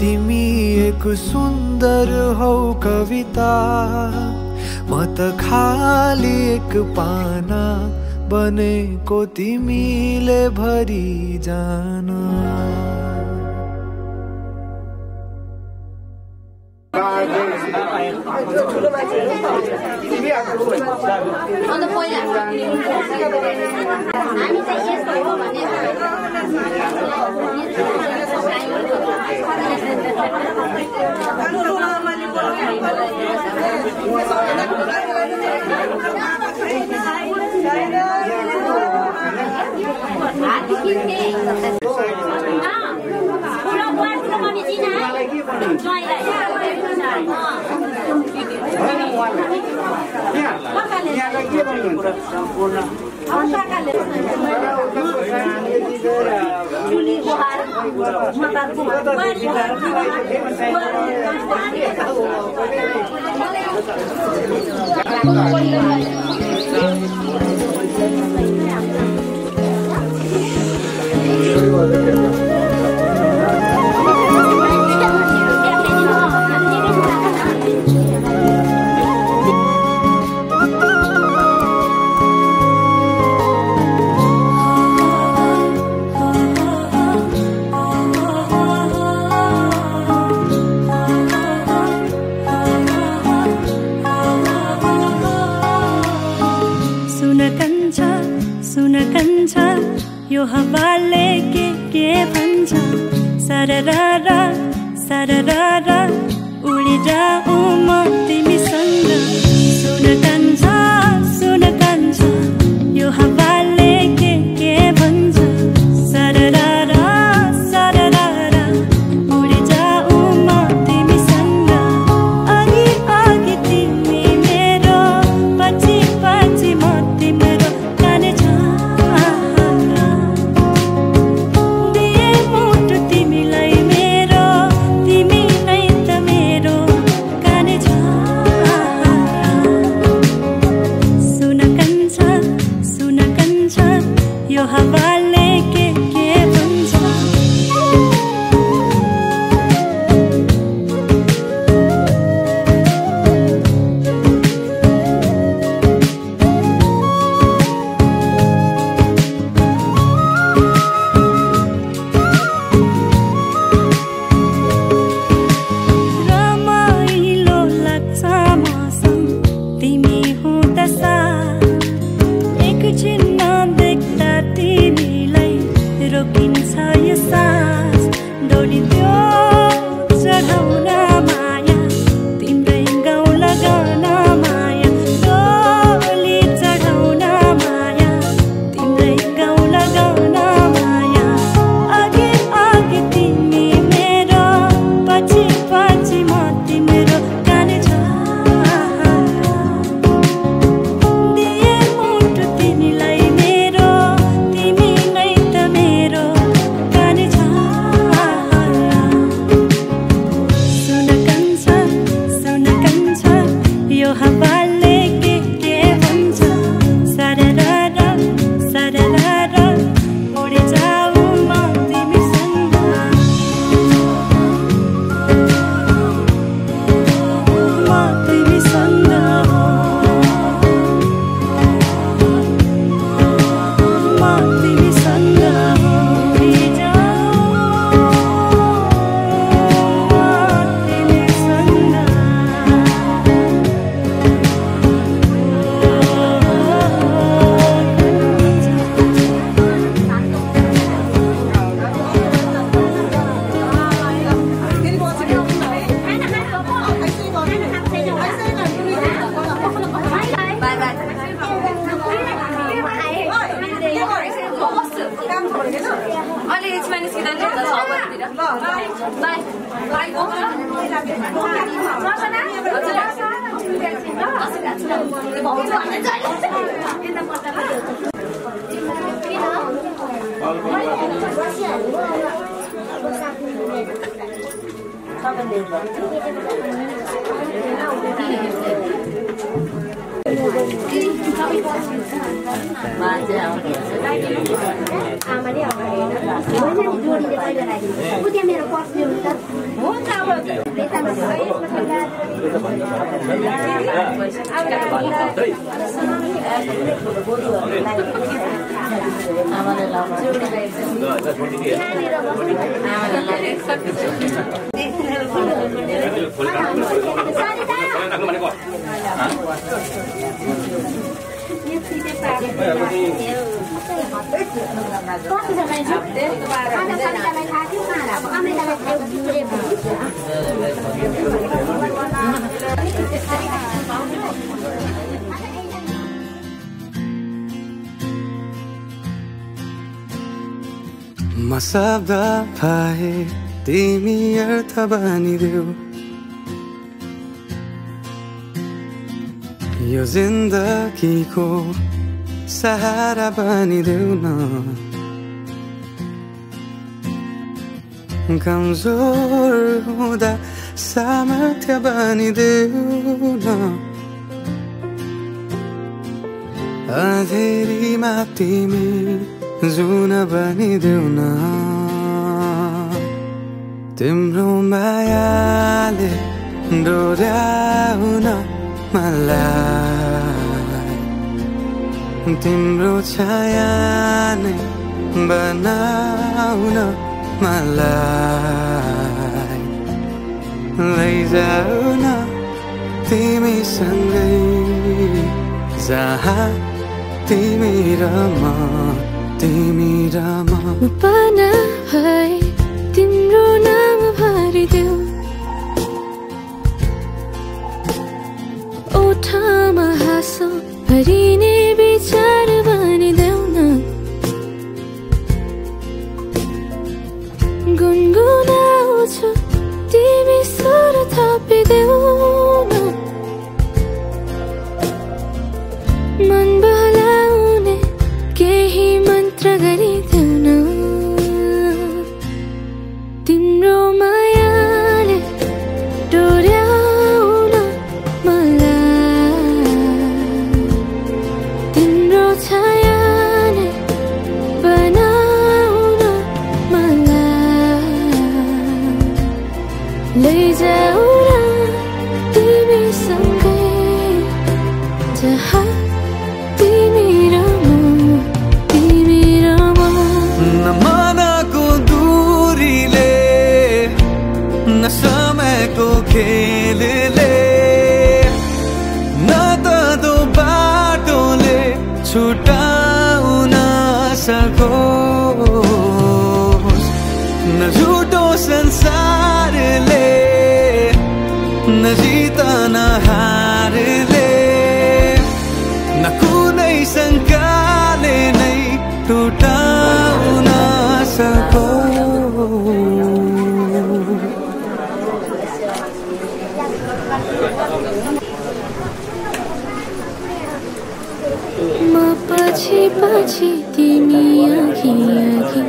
Speaker 1: तिमी एक सुन्दर हौ कविता म त खाली एक पाना बनेको तिमीले भरि जान
Speaker 9: सुन कन्छ यो हवाले के भन्छ सरररा सरररा उडी जाऊ म तिमीसँग सुन कन्छ यो हवाले के भन्छ सरररा सरररा उडी जाऊ म तिमीसँग अघि अघि तिमी मेरो पछि पछि म तिम्रो जाने छ दिए मुटु तिमीलाई मेरो तिमी नै त मेरो हावाले के भन्छ रमाइलो लाग्छ मसँग तिमी हुँदा साथ एकछिन नदेख्दा तिमीलाई रोकिन्छ यो सास दौडिन्थ्यो चढाउन माया तिम्रै गाउँ लगाउन माया डोली चढाउन माया तिम्रै गाउँ लगाउन माया अघि अघि तिमी मेरो पछि पछि म तिम्रो काने छ दिए मुटु तिमीलाई मेरो तिमी नै त मेरो काने छ सुन कान्छ यो हावाले के भन्छ सरररा सरररा उडी जाऊ म तिमीसँग म तिमीसँग म तिमीसँग उडी जाऊ म तिमीसँग
Speaker 2: अनि यसमा निस्किँदा नि हुन्छ 6 बजेतिर बाई बाई
Speaker 4: आमाले जोडीले पहिला राखिदिनु त्यहाँ मेरो पर्स ल्याउनु त हुन्छ
Speaker 1: म शब्द पाए तिमी अर्थ बनिदेऊ यो जिन्दगीको सहारा बनिदेऊ न कमजोर हुँदा सामर्थ्य बनिदेऊ न अँधेरीमा तिमी जुन बनिदेऊ न तिम्रो मायाले डोर्याउन मलाई तिम्रो छाया नै बनाउन मलाई लैजाऊ न तिमीसँगै जहाँ तिमी र म
Speaker 9: पाना है तिम्रो नाम भरिदेऊ ओठमा हाँसो भरिने विचार बनिदेऊ न गुनगुनाउँछु तिमी स्वर थपिदेऊ न मन बहलाउने केही मन्त्र गरिदेऊ न तिम्रो मायाले डोर्याउन मलाई तिम्रो छाया नै
Speaker 1: छुटाउन सकोस् न झुटो संसारले न जित न हारले न कुनै शङ्काले नै टुटाउन सकोस्
Speaker 9: म पछि पछि तिमी अघि अघि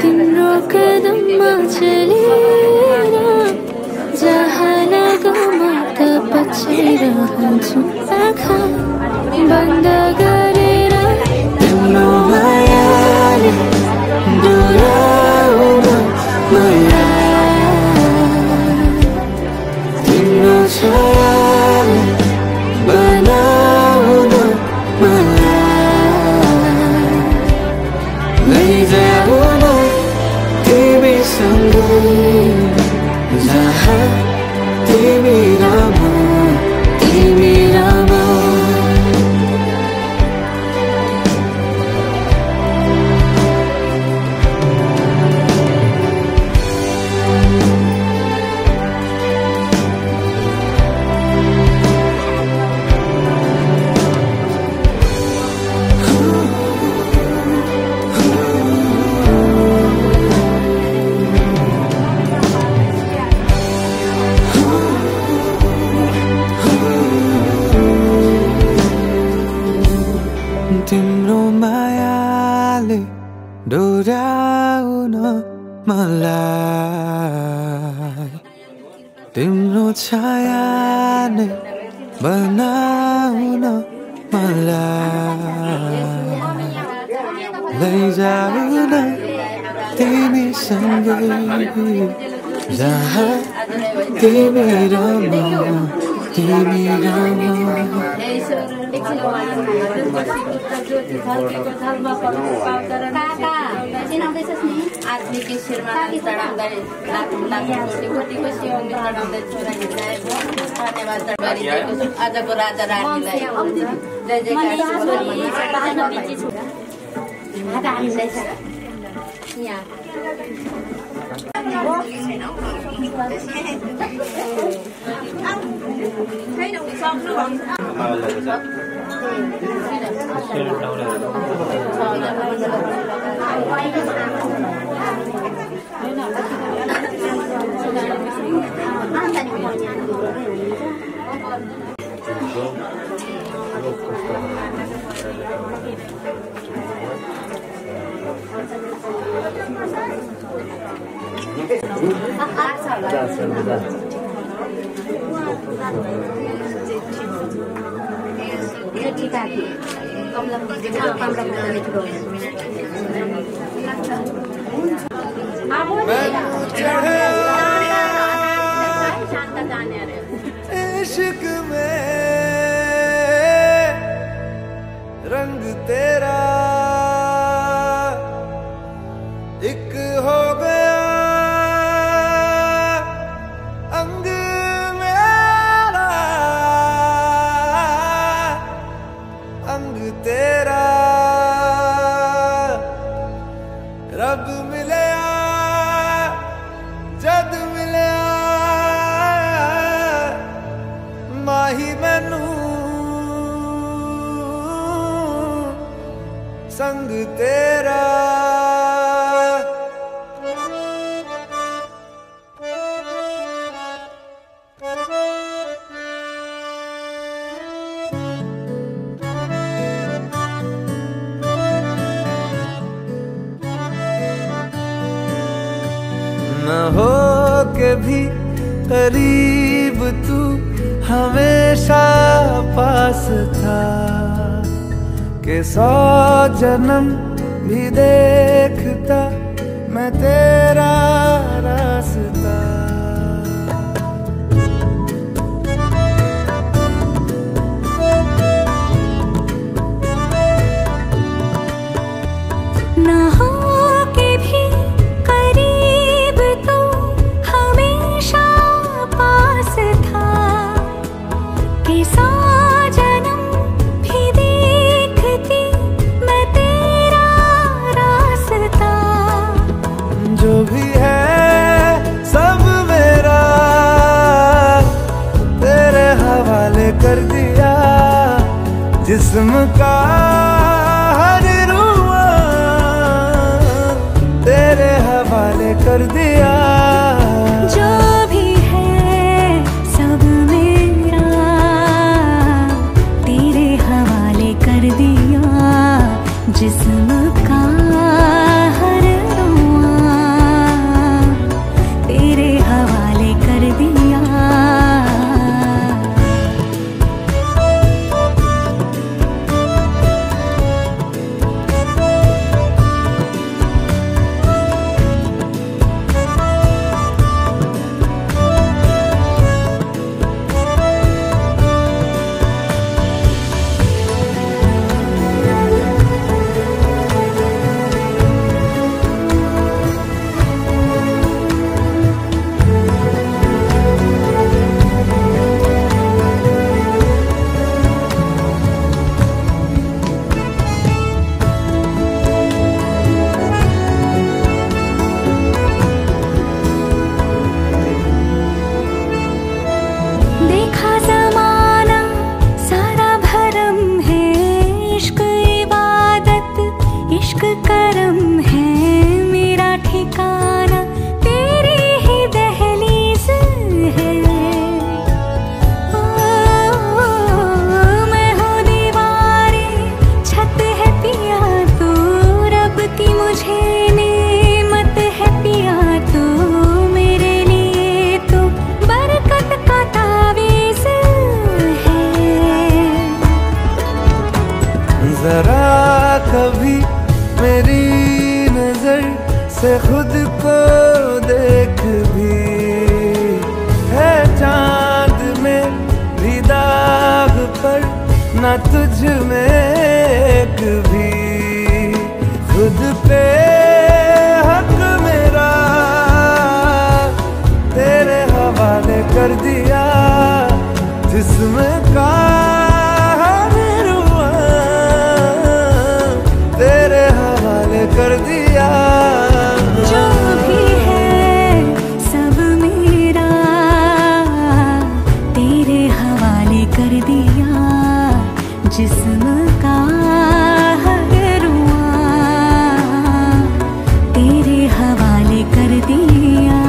Speaker 9: तिम्रो कदममा चलेर जहाँ लगाउमा त पछिरहन्छु आँखा बन्द गरेर
Speaker 1: तिम्रो मायाले डोराउन मलाई तिम्रो छायाले बनाउन मलाई लैजाऊ न तिमीसँगै जहाँ तिमी र म तिमी र म तिम्रो मायाले डोराउन मलाई तिम्रो छायाले बनाउन मलाई लैजाऊ न तिमीसँगै जहाँ तिमी र म तिमी र म
Speaker 4: आदमीको शिरमा चढाउँदै कोटीको सेवामा चढाउँदै छोरा हिँडाएको धन्यवाद गरिदिएको छु आजको राजा रानीलाई जय
Speaker 1: इश्क में रंग तेरा एक हो गया अंग मेरा अंग तेरा रब मिले जद मिले माही मैनू संग तेरा न हो के भी करीब तू हमेशा पास था कि 100 जन्म भी देखता मैं तेरा रास्ता
Speaker 9: न हो के भी करीब तो हमेशा पास था कि 100 जन्म भी देखती
Speaker 1: का हर रुआ तेरे हवाले कर दिया।
Speaker 9: जो भी है सब मेरा तेरे हवाले कर दिया। जिस्म का हर रुआ तेरे हवाले कर दिया। देखा ज़माना सारा भरम है। इश्क इबादत इश्क करम है। मेरा ठिकाना तेरी ही दहलीज है। ओ, मैं हूँ दीवारें छत है पिया तू। रब की मुझे नेमत है पिया तू। मेरे लिए तो बरकत का तावीज़ है।
Speaker 1: जरा कभी मेरी नजर से खुद को देख भी। है चांद में भी दाग पर न तुझ में एक भी। खुद पे हक मेरा तेरे हवाले कर दिया। जिस्म का हर रुआ तेरे हवाले कर दिया।
Speaker 9: जो भी है सब मेरा तेरे हवाले कर दिया। जिस्म का हर रुआ तेरे हवाले कर दिया।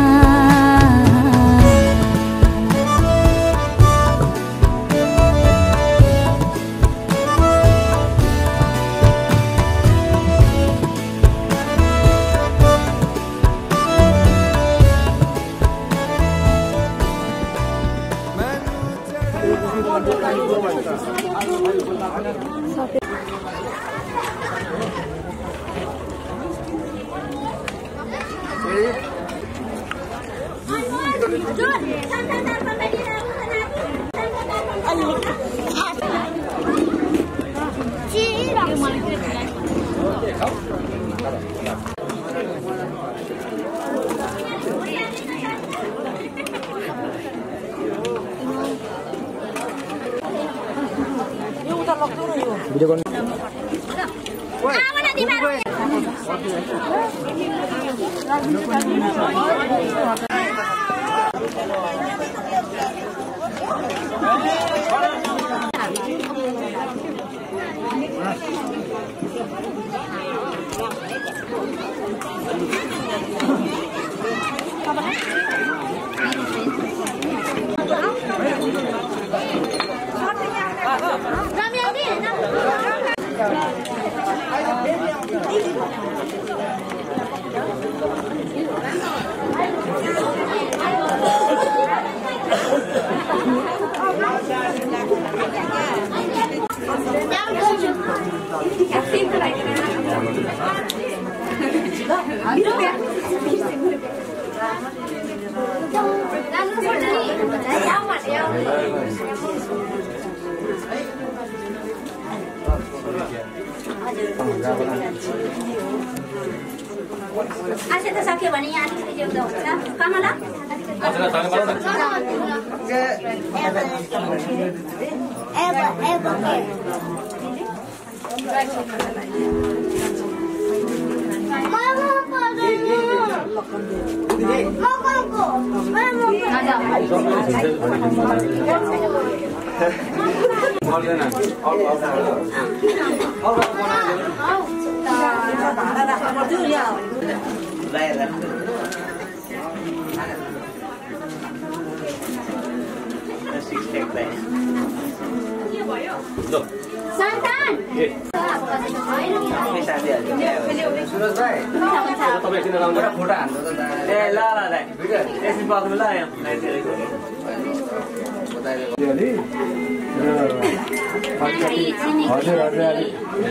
Speaker 4: आशा त सक्यो भने यहाँ अलिकति जेउँदो हुन्छ कमला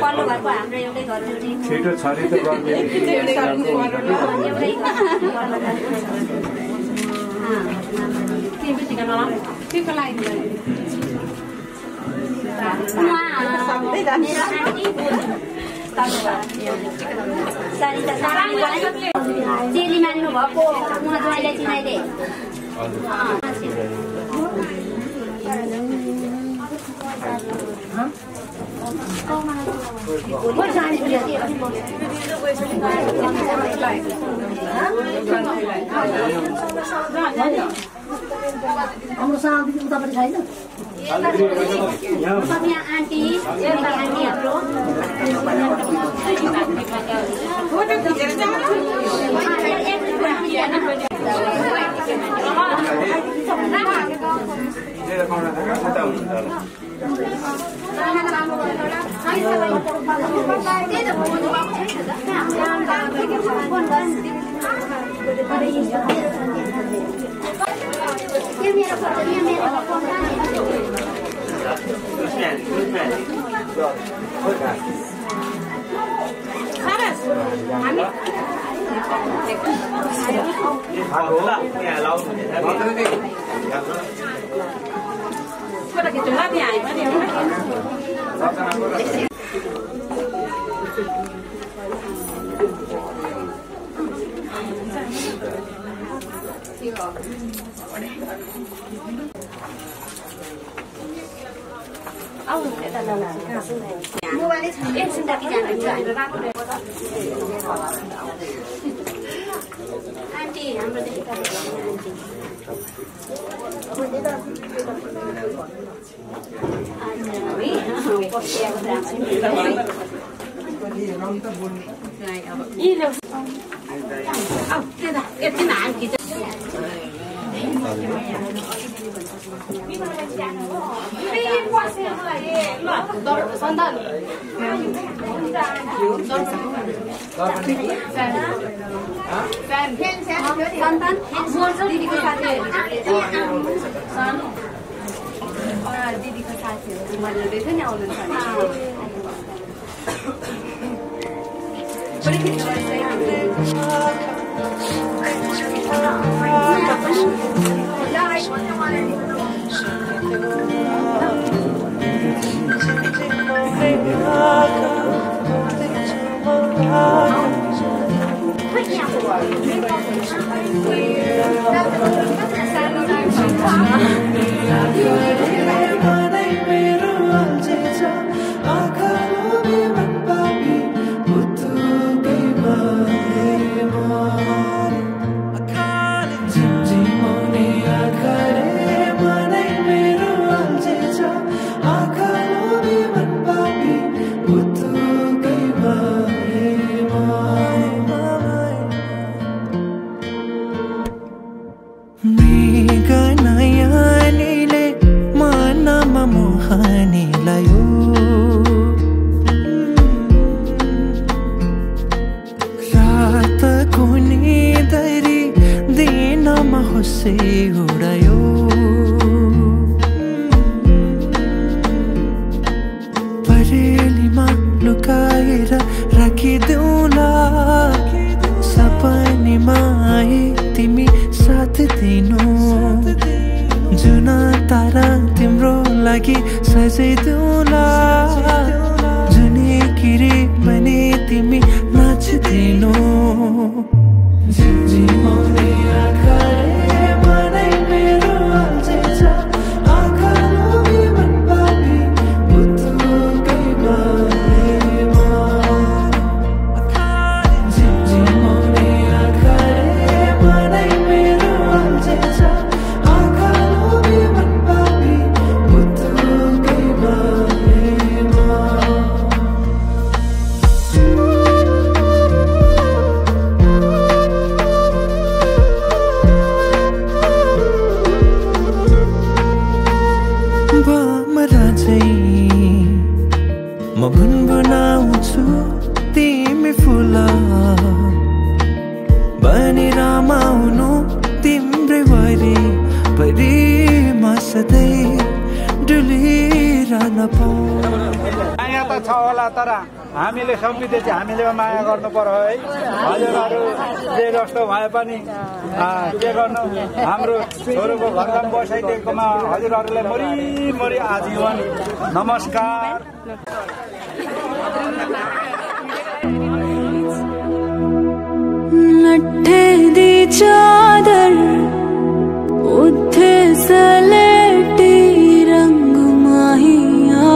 Speaker 4: पल्लो घरको हाम्रो एउटै घर
Speaker 5: छिटो छरी त
Speaker 4: चेली मान्नु भएको उहाँ ज्वाइँलाई चिनाइले
Speaker 10: हाम्रो सानोदेखि उतापट्टि छैन
Speaker 4: आन्टी हाम्रो मोबाइल एकछिन राखी जानुहुन्छ आन्टी हाम्रो दिदीको साथीहरू मैले देखेँ नि आउनुहुन्छ
Speaker 1: Bye. म गुनगुनाउँछु तिमी फुल बनी रमाउनु तिम्रै वरि परि म सधैँ डुलिरहन पाऊँ।
Speaker 5: माया त छ होला तर हामीले सम्पिँदै हामीले माया गर्नु पर्यो है। हजुरहरू जे जस्तो भए पनि के गर्नु हाम्रो छोरोको घरमा बसाइदिएकोमा हजुरहरूलाई मरिमरि आजीवन नमस्कार।
Speaker 9: लट्ठे दी चादर उठे सलेटी रंग माहिया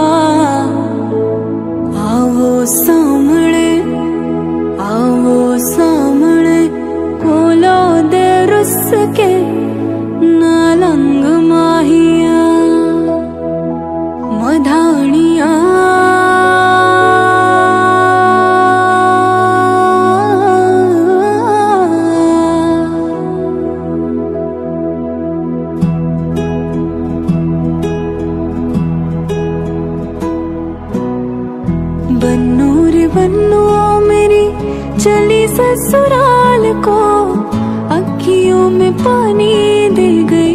Speaker 9: आवो सामने खोलो दे रुस के नालंग माहिया मधानिया बन्नू मेरी चली ससुराल को, अखियों में पानी दे गई।